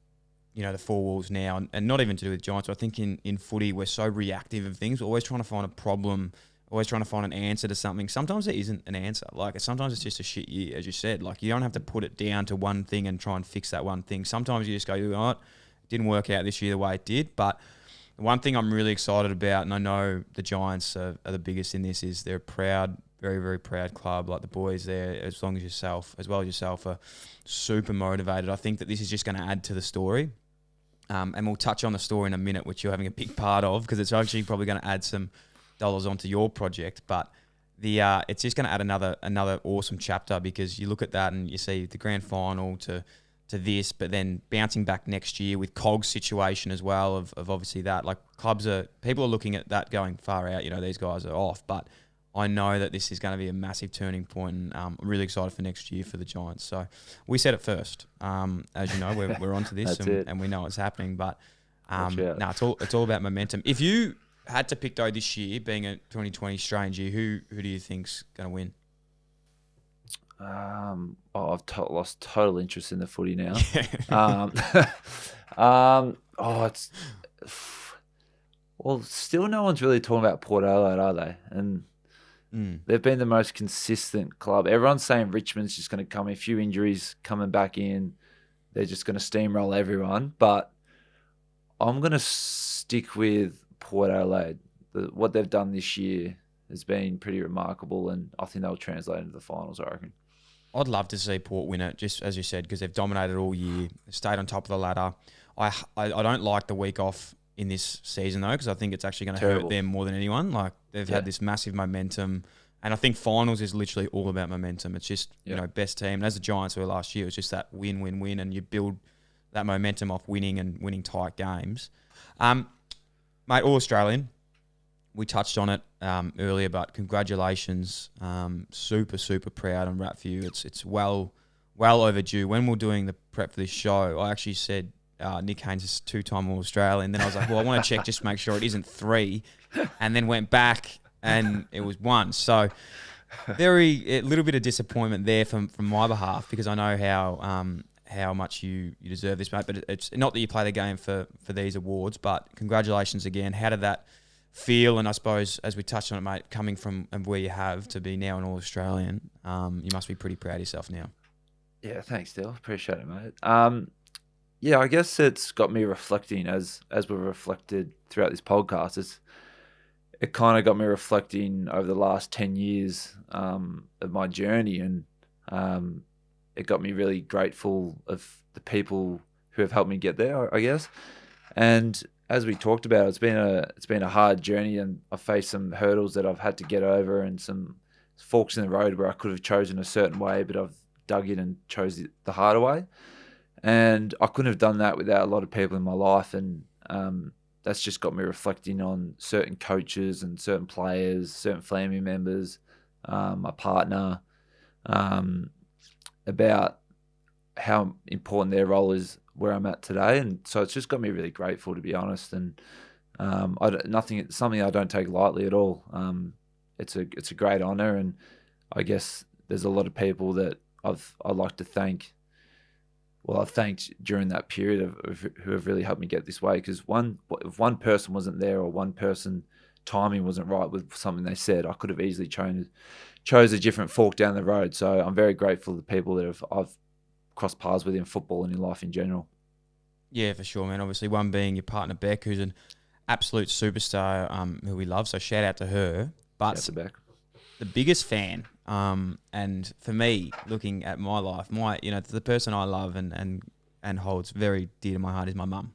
the 4 walls now, and not even to do with Giants, but I think in footy we're so reactive of things. We're always trying to find a problem, always trying to find an answer to something. Sometimes there isn't an answer. Like sometimes it's just a shit year, as you said. Like you don't have to put it down to one thing and try and fix that one thing. Sometimes you just go, you know what, it didn't work out this year the way it did. But the one thing I'm really excited about, and I know the Giants are the biggest in this, is they're a proud, very, very proud club. Like the boys there, as well as yourself, are super motivated. I think that this is just going to add to the story. And we'll touch on the story in a minute, which you're having a big part of, because it's actually probably going to add some dollars onto your project. But it's just going to add another awesome chapter, because you look at that and you see the grand final to this, but then bouncing back next year with Cog's situation as well of obviously that. Like people are looking at that going far out. These guys are off, but I know that this is going to be a massive turning point, and I'm really excited for next year for the Giants. So we said it first. As you know, we're onto this and we know it's happening. But it's all about momentum. If you had to pick though this year, being a 2020 strange year, who do you think's going to win? I've lost total interest in the footy now. Still no one's really talking about Port Adelaide, are they? And they've been the most consistent club. Everyone's saying Richmond's just going to come. A few injuries coming back in. They're just going to steamroll everyone. But I'm going to stick with Port Adelaide. What they've done this year has been pretty remarkable, and I think they'll translate into the finals, I reckon. I'd love to see Port win it, just as you said, because they've dominated all year, stayed on top of the ladder. I don't like the week off in this season, though, because I think it's actually going to hurt them more than anyone. Like, they've had this massive momentum, and I think finals is literally all about momentum. It's just, best team. And as the Giants were last year, it was just that win, win, win, and you build that momentum off winning tight games. Mate, All Australian. We touched on it earlier, but congratulations. Super, super proud and wrapped for you. It's well overdue. When we're doing the prep for this show, I actually said Nick Haynes is 2-time All Australian. Then I was like, well, I want to check just to make sure it isn't 3, and then went back and it was 1. So a little bit of disappointment there from my behalf, because I know how much you deserve this, mate. But it's not that you play the game for these awards, but congratulations again. How did that feel? And I suppose, as we touched on it, mate, coming from where you have to be now an All Australian, you must be pretty proud of yourself now. Yeah, thanks, Dill. Appreciate it, mate. I guess it's got me reflecting as we've reflected throughout this podcast. it kind of got me reflecting over the last 10 years of my journey, and um, it got me really grateful of the people who have helped me get there, I guess. And as we talked about, it's been a hard journey, and I've faced some hurdles that I've had to get over, and some forks in the road where I could have chosen a certain way, but I've dug in and chose the harder way. And I couldn't have done that without a lot of people in my life, and that's just got me reflecting on certain coaches and certain players, certain family members, my partner, um, about how important their role is where I'm at today. And so it's just got me really grateful, to be honest. And it's something I don't take lightly at all. It's a great honour, and I guess there's a lot of people that I'd like to thank. Well, I've thanked during that period of who have really helped me get this way. Because if one person wasn't there, or one person timing wasn't right with something they said, I could have easily chose a different fork down the road. So I'm very grateful to the people that I've crossed paths with in football and in life in general. Yeah, for sure, man. Obviously, one being your partner Beck, who's an absolute superstar, who we love. So shout out to her. But Shout out to Beck. the biggest fan, and for me, looking at my life, the person I love and holds very dear to my heart is my mum.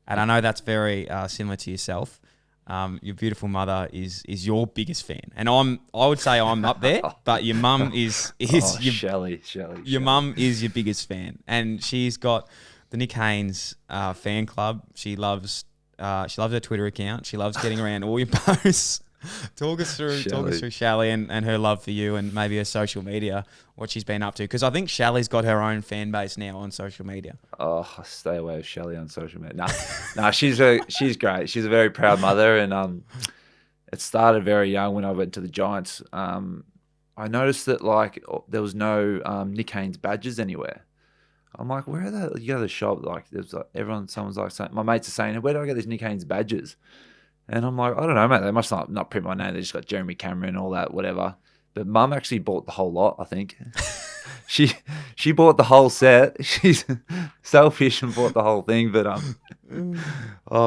And I know that's very similar to yourself. Your beautiful mother is your biggest fan, and I would say I'm up there, but your mum is Shelley. Your mum is your biggest fan, and she's got the Nick Haynes fan club. She loves her Twitter account. She loves getting around all your posts. Talk us through Shelley and her love for you, and maybe her social media, what she's been up to. Because I think Shelley's got her own fan base now on social media. Oh, stay away with Shelley on social media. No, she's great. She's a very proud mother, and it started very young when I went to the Giants. I noticed that there was no Nick Haynes badges anywhere. I'm like, where are they? You go to the shop, there's someone's saying, my mates are saying, where do I get these Nick Haynes badges? And I'm like, I don't know, mate. They must not print my name. They just got Jeremy Cameron and all that, whatever. But Mum actually bought the whole lot, I think. she bought the whole set. She's selfish and bought the whole thing. But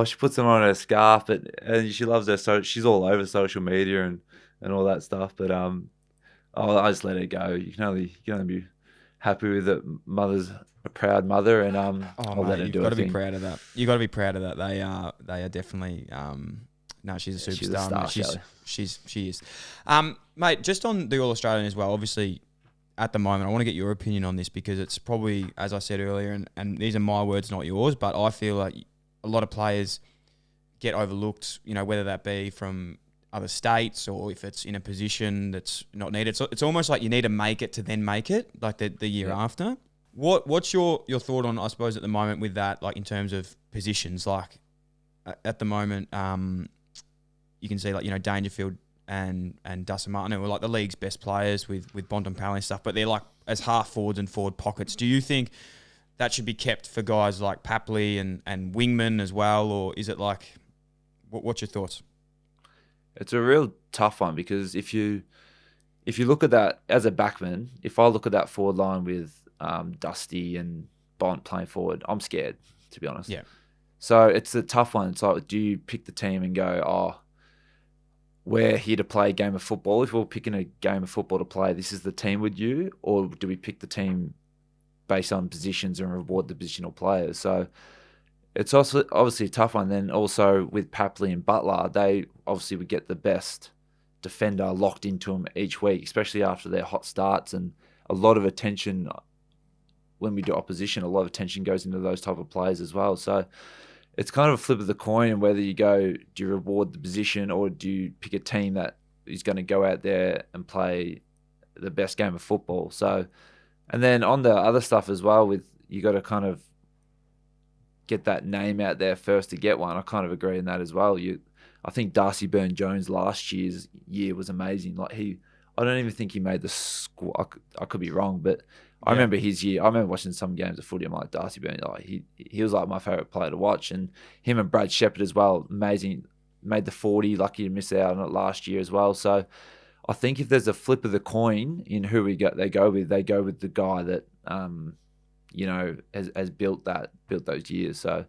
she puts them on her scarf. And she loves her. So she's all over social media and all that stuff. But I just let her go. You can only be happy with that. Mother's a proud mother, and I'll let her do it. You've got to be proud of that. You've got to be proud of that. They are definitely. No, she's a superstar. She is. Mate, just on the All Australian as well, obviously, at the moment, I want to get your opinion on this, because it's probably, as I said earlier, and these are my words, not yours, but I feel like a lot of players get overlooked, whether that be from other states or if it's in a position that's not needed. So it's almost like you need to make it to then make it, like the year after. What's your thought on, I suppose, at the moment with that, like in terms of positions? Like at the moment, you can see Dangerfield and Dustin Martin, who are like the league's best players with Bontempelli and stuff, but they're like as half forwards and forward pockets. Do you think that should be kept for guys like Papley and Wingman as well, or is it like, what's your thoughts? It's a real tough one, because if you look at that as a backman, if I look at that forward line with Dusty and Bont playing forward, I'm scared, to be honest. Yeah. So it's a tough one. It's like, do you pick the team and go, we're here to play a game of football. If we're picking a game of football to play, this is the team with you, or do we pick the team based on positions and reward the positional players? So it's also obviously a tough one. Then also with Papley and Butler, they obviously would get the best defender locked into them each week, especially after their hot starts, and a lot of attention when we do opposition, a lot of attention goes into those type of players as well. So it's kind of a flip of the coin, and whether you go, do you reward the position, or do you pick a team that is going to go out there and play the best game of football? So, and then on the other stuff as well, with you got to kind of get that name out there first to get one. I kind of agree in that as well. I think Darcy Byrne-Jones last year's year was amazing. I don't even think he made the squad. I could be wrong, but I remember his year. I remember watching some games of footy. I'm like, Darcy Byrne, he was like my favourite player to watch. And him and Brad Shepherd as well, amazing. Made the 40, lucky to miss out on it last year as well. So I think if there's a flip of the coin in who they go with the guy that has built those years. So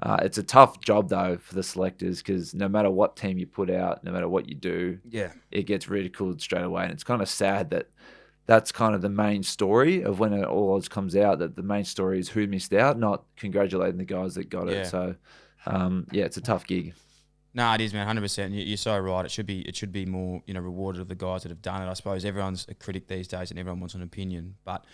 It's a tough job though for the selectors because no matter what team you put out, no matter what you do, Yeah. it gets ridiculed straight away. And it's kind of sad that that's kind of the main story of when it All Odds comes out. That the main story is who missed out, not congratulating the guys that got it. Yeah. So, yeah, it's a tough gig. No, it is, man. 100%. You're so right. It should be more, rewarded of the guys that have done it. I suppose everyone's a critic these days, and everyone wants an opinion. But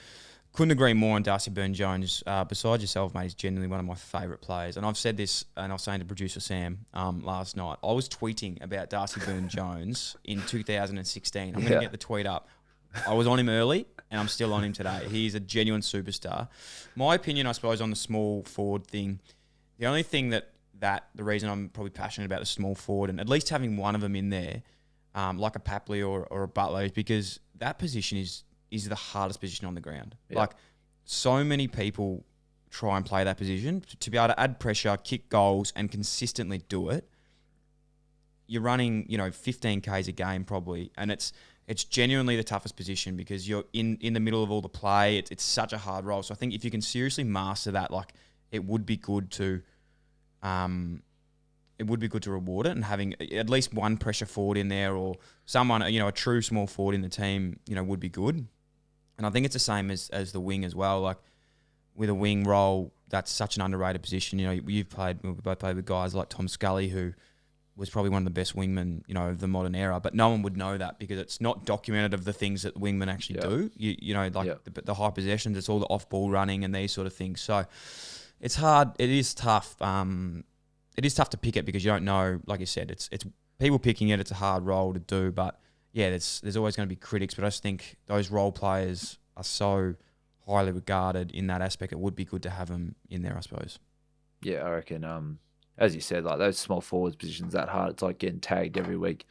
couldn't agree more on Darcy Byrne-Jones. Besides yourself, mate, he's genuinely one of my favourite players. And I've said this, and I was saying to producer Sam last night. I was tweeting about Darcy Byrne-Jones in 2016. I'm going to get the tweet up. I was on him early, and I'm still on him today. He's a genuine superstar. My opinion, I suppose, on the small forward thing. The only thing that the reason I'm probably passionate about the small forward and at least having one of them in there, like a Papley or a Buckley, is because that position is the hardest position on the ground. Yeah. Like, so many people try and play that position. To be able to add pressure, kick goals, and consistently do it, you're running, 15 Ks a game probably, and it's genuinely the toughest position because you're in the middle of all the play. It's such a hard role. So I think if you can seriously master that, like, it would be good to reward it, and having at least one pressure forward in there or someone, a true small forward in the team, would be good. And I think it's the same as the wing as well. Like, with a wing role, that's such an underrated position. We both played with guys like Tom Scully, who was probably one of the best wingmen, of the modern era, but no one would know that because it's not documented of the things that wingmen actually do. The high possessions, it's all the off-ball running and these sort of things. So it's hard. It is tough. It is tough to pick it because you don't know. Like you said, it's people picking it. It's a hard role to do, but yeah, there's always going to be critics. But I just think those role players are so highly regarded in that aspect. It would be good to have them in there, I suppose. Yeah, I reckon. As you said, like those small forwards positions that hard. It's like getting tagged every week,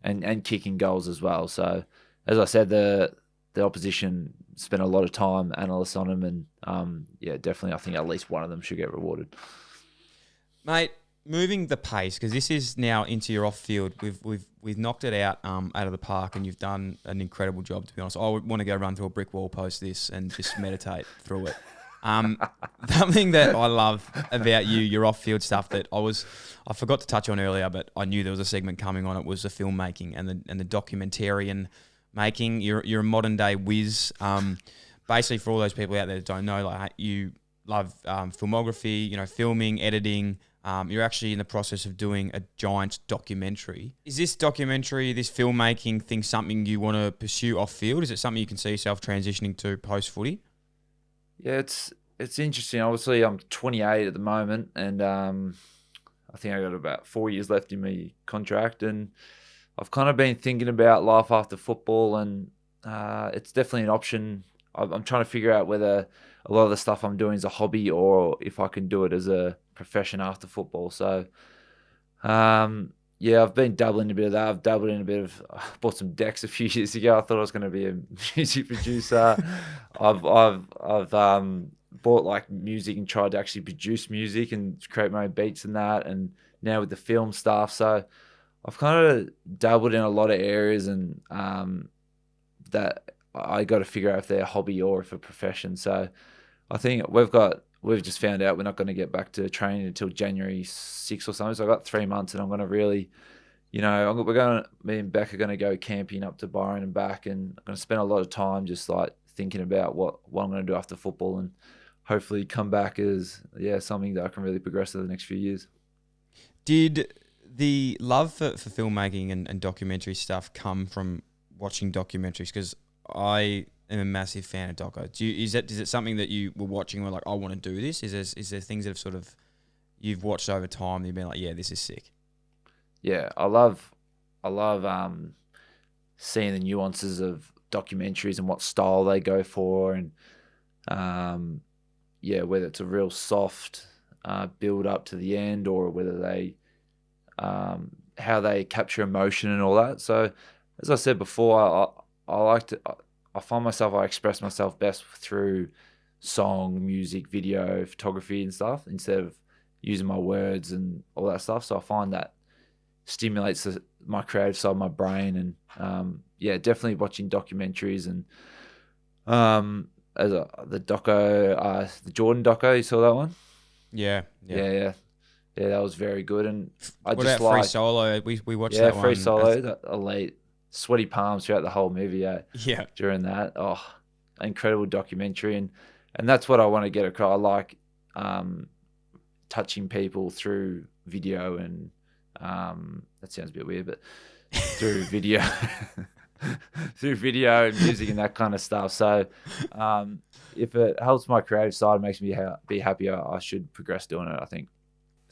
and kicking goals as well. So, as I said, the opposition spent a lot of time, analysts on them, and yeah, definitely, I think at least one of them should get rewarded. Mate, moving the pace, because this is now into your off field. We've knocked it out of the park, and you've done an incredible job. To be honest, I would want to go run through a brick wall post this and just meditate through it. Something that I love about you, your off-field stuff that I forgot to touch on earlier, but I knew there was a segment coming on it, was the filmmaking and the documentarian making. You're a modern day whiz. Basically, for all those people out there that don't know, like, you love filmography, filming, editing. You're actually in the process of doing a giant documentary. Is this documentary, this filmmaking thing, something you want to pursue off-field? Is it something you can see yourself transitioning to post-footy? Yeah, it's interesting. Obviously, I'm 28 at the moment, and I think I got about 4 years left in my contract, and I've kind of been thinking about life after football, and it's definitely an option. I'm trying to figure out whether a lot of the stuff I'm doing is a hobby or if I can do it as a profession after football. So, yeah, I've been dabbling in a bit of that. I've dabbled in a bit of. I bought some decks a few years ago. I thought I was going to be a music producer. I've bought like music and tried to actually produce music and create my own beats and that. And now with the film stuff, so I've kind of dabbled in a lot of areas, and that I got to figure out if they're a hobby or if a profession. So I think we've just found out we're not going to get back to training until January 6th or something. So I've got 3 months, and I'm going to really, me and Beck are going to go camping up to Byron and back, and I'm going to spend a lot of time just like thinking about what I'm going to do after football, and hopefully come back as something that I can really progress in the next few years. Did the love for filmmaking and documentary stuff come from watching documentaries? Because I am a massive fan of doco. Is it something that you were watching and were like, I want to do this? Is there things that have sort of you've watched over time and you've been like, yeah, this is sick? Yeah, I love seeing the nuances of documentaries and what style they go for, and whether it's a real soft build up to the end, or whether they how they capture emotion and all that. So, as I said before, I find myself, I express myself best through song, music, video, photography and stuff, instead of using my words and all that stuff. So I find that stimulates my creative side of my brain, and definitely watching documentaries, and the Jordan doco, you saw that one? Yeah, yeah. Yeah, that was very good. And I What just about Free like, Solo? We watched yeah, that Free one. Solo, that elite, sweaty palms throughout the whole movie. Yeah, Yeah, during that, incredible documentary, and that's what I want to get across. I like touching people through video, and that sounds a bit weird, but through video, through video and music and that kind of stuff. So, if it helps my creative side, makes me be happier, I should progress doing it, I think.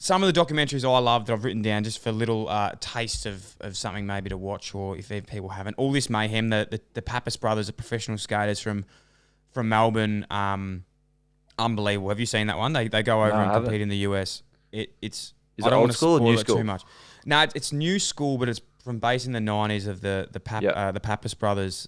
some of the documentaries I love that I've written down just for little taste of something maybe to watch, or if people haven't. All This Mayhem, the Pappas brothers are professional skaters from Melbourne. Unbelievable. Have you seen that one? They go No, over I and haven't. compete in the US. It's Is I it don't old want to school or spoil new it too school? much. No, it's new school, but it's from based in the 90s of the Pappas brothers.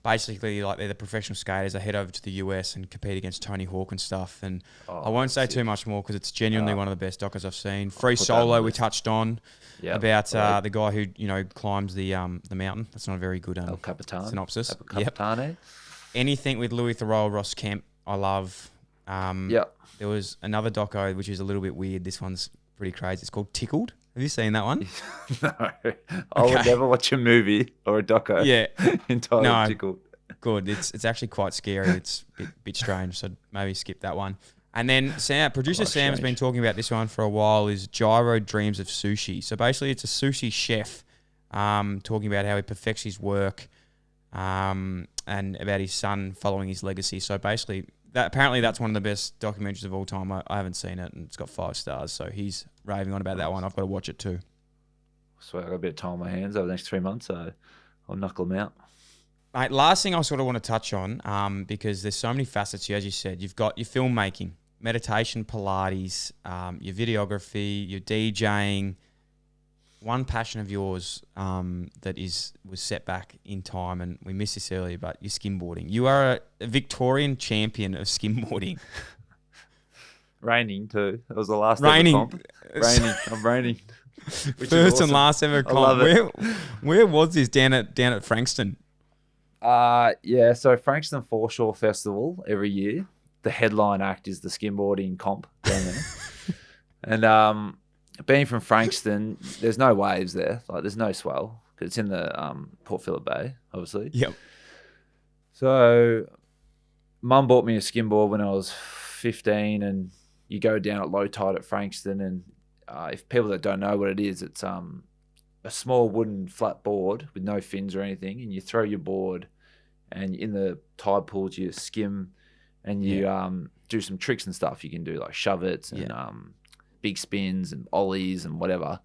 Basically, like, they're the professional skaters. They head over to the US and compete against Tony Hawk and stuff. And I won't say too much more because it's genuinely one of the best docos I've seen. Free put that on Solo the we list. touched on about the guy who climbs the mountain. That's not a very good El Capitan. synopsis. El Capitane. Anything with Louis Theroux, Ross Kemp, I love. There was another doco which is a little bit weird. This one's pretty crazy. It's called Tickled. Have you seen that one? No, I would never watch a movie or a doco. Yeah. Entirely tickled. Good. It's actually quite scary. It's a bit strange, so maybe skip that one. And then producer Sam has been talking about this one for a while. Is Gyro Dreams of Sushi. So basically, it's a sushi chef talking about how he perfects his work, and about his son following his legacy. So basically, apparently that's one of the best documentaries of all time. I haven't seen it, and it's got 5 stars. So he's raving on about that one. I've got to watch it too. So I got a bit of time on my hands over the next 3 months, so I'll knuckle them out. Mate, last thing I sort of want to touch on, because there's so many facets here, as you said. You've got your filmmaking, meditation, Pilates, your videography, your DJing. One passion of yours that was set back in time, and we missed this earlier, but your skimboarding. You are a Victorian champion of skimboarding. Raining too. That was the last Raining. ever comp. Raining. I'm raining. First and last ever comp. Where was this? Down at Frankston? So Frankston Foreshore Festival every year. The headline act is the skimboarding comp down there. And being from Frankston, there's no waves there. Like, there's no swell because it's in the Port Phillip Bay, obviously. Yep. So Mum bought me a skimboard when I was 15, and you go down at low tide at Frankston, and if people that don't know what it is, it's a small wooden flat board with no fins or anything, and you throw your board, and in the tide pools you skim, and you do some tricks and stuff. You can do like shove-its and big spins and ollies and whatever.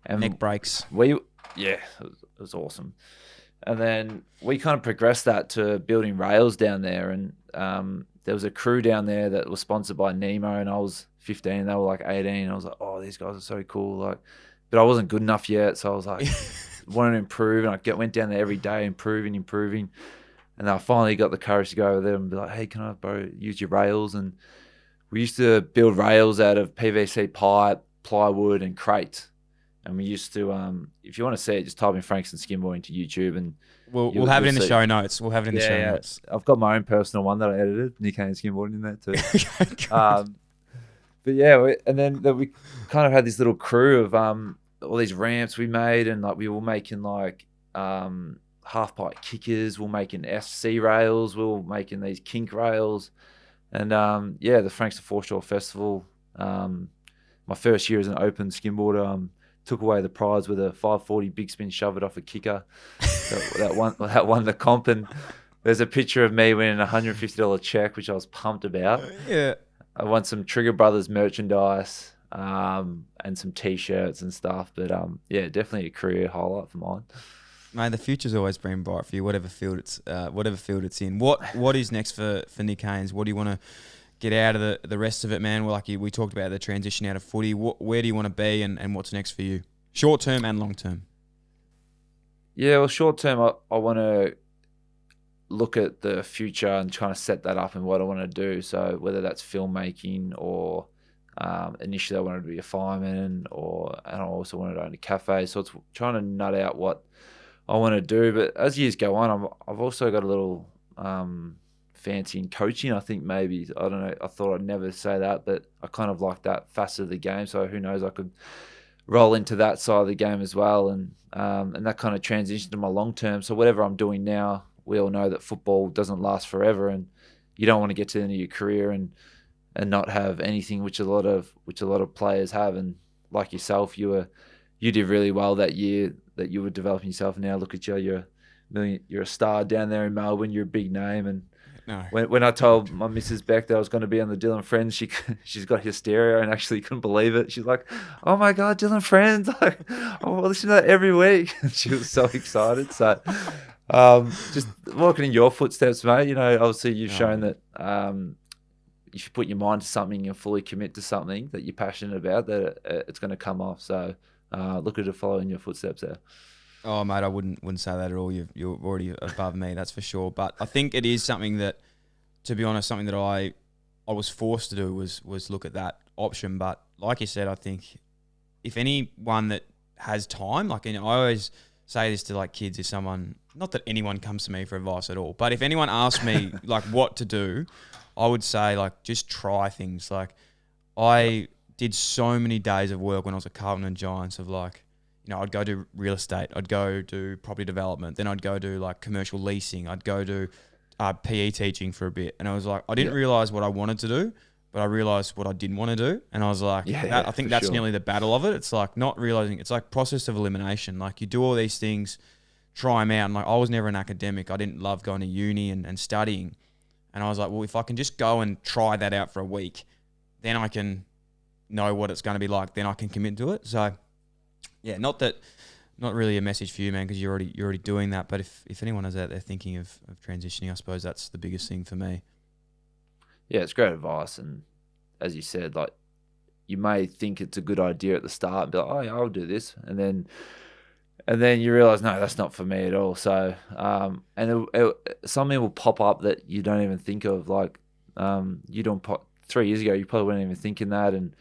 And neck breaks. It was awesome. And then we kind of progressed that to building rails down there, and there was a crew down there that was sponsored by Nemo, and I was 15, they were like 18. I was like, oh, these guys are so cool. Like, but I wasn't good enough yet, so I was like, wanted to improve, and I went down there every day, improving. And then I finally got the courage to go over there and be like, hey, can I use your rails? And we used to build rails out of PVC pipe, plywood, and crates. And we used to, if you want to see it, just type in Frankston skimboarding into YouTube, and we'll have it in the show notes. We'll have it in the show notes. I've got my own personal one that I edited, Nick Haynes skimboarding in that too. But yeah, and then we kind of had this little crew of all these ramps we made, and like we were making like half pipe kickers, we were making SC rails, we were making these kink rails, and the Frankston Foreshore Festival. My first year as an open skimboarder, took away the prize with a 540 big spin shove it off a kicker that won the comp, and there's a picture of me winning a $150 check, which I was pumped about. Yeah. I won some Trigger Brothers merchandise and some T-shirts and stuff. But definitely a career highlight for mine. Mate, the future's always been bright for you, whatever field it's in. What is next for Nick Haynes? What do you want to get out of the rest of it, man? Well, like we talked about the transition out of footy. Where do you want to be, and what's next for you? Short term and long term. Yeah, well, short term, I want to look at the future and trying to set that up and what I want to do. So whether that's filmmaking or initially I wanted to be a fireman, and I also wanted to own a cafe. So it's trying to nut out what I want to do. But as years go on, I've also got a little fancying coaching. I think maybe, I don't know, I thought I'd never say that, but I kind of like that facet of the game. So who knows, I could roll into that side of the game as well. And that kind of transitioned to my long term. So whatever I'm doing now, we all know that football doesn't last forever, and you don't want to get to the end of your career and not have anything, which a lot of players have. And like yourself, you did really well that year that you were developing yourself. And now look at you, you're a star down there in Melbourne. You're a big name. And No. when I told my Mrs. Beck that I was going to be on the Dylan Friends, she's got hysteria and actually couldn't believe it. She's like, "Oh my God, Dylan Friends! Like, I listen to that every week." She was so excited. So, just walking in your footsteps, mate. You know, obviously you've shown that if you put your mind to something and fully commit to something that you're passionate about, that it's going to come off. So, look at to follow in your footsteps there. Oh, mate, I wouldn't say that at all. You're already above me, that's for sure. But I think it is something that, to be honest, something that I was forced to do was look at that option. But like you said, I think if anyone that has time, like, and I always say this to like kids, if someone, not that anyone comes to me for advice at all, but if anyone asks me like what to do, I would say like just try things. Like I did so many days of work when I was at Carlton and Giants of like, you know, I'd go do real estate, I'd go do property development, then I'd go do like commercial leasing, I'd go do PE teaching for a bit. And I was like, I didn't realise what I wanted to do, but I realised what I didn't want to do. And I was like, I think that's nearly the battle of it. It's like not realising, it's like process of elimination. Like you do all these things, try them out. And like I was never an academic. I didn't love going to uni and studying. And I was like, well, if I can just go and try that out for a week, then I can know what it's going to be like. Then I can commit to it. So yeah, not really a message for you, man, because you're already doing that. But if anyone is out there thinking of transitioning, I suppose that's the biggest thing for me. Yeah, it's great advice. And as you said, like you may think it's a good idea at the start and be like, oh yeah, I'll do this. And then you realize, no, that's not for me at all. So, something will pop up that you don't even think of. Like, 3 years ago, you probably weren't even thinking that. And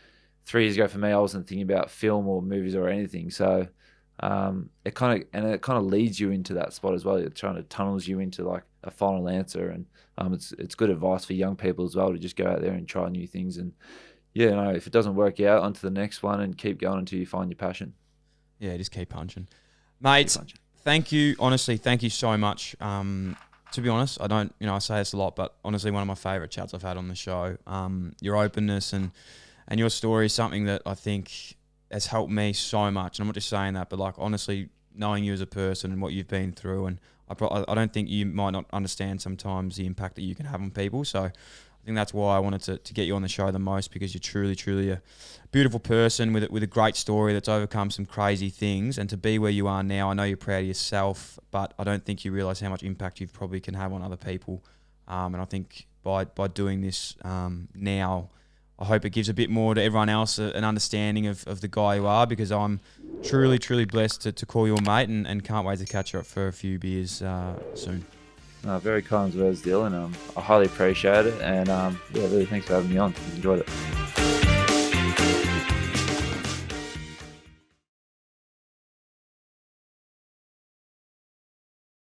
3 years ago for me, I wasn't thinking about film or movies or anything. So, it kind of leads you into that spot as well. It trying to tunnels you into like a final answer. And, it's good advice for young people as well to just go out there and try new things. And yeah, no, if it doesn't work out, on to the next one and keep going until you find your passion. Yeah, just keep punching. Mate, thank you. Honestly, thank you so much. To be honest, I say this a lot, but honestly, one of my favourite chats I've had on the show. Your openness and your story is something that I think has helped me so much. And I'm not just saying that, but like honestly, knowing you as a person and what you've been through, and I don't think you might not understand sometimes the impact that you can have on people. So I think that's why I wanted to get you on the show the most, because you're truly a beautiful person with a great story that's overcome some crazy things. And to be where you are now, I know you're proud of yourself, but I don't think you realise how much impact you probably can have on other people. And I think by doing this now, I hope it gives a bit more to everyone else, an understanding of the guy you are, because I'm truly blessed to call you a mate and can't wait to catch up for a few beers soon. Very kind words, Dylan. I highly appreciate it. And really thanks for having me on. Enjoyed it.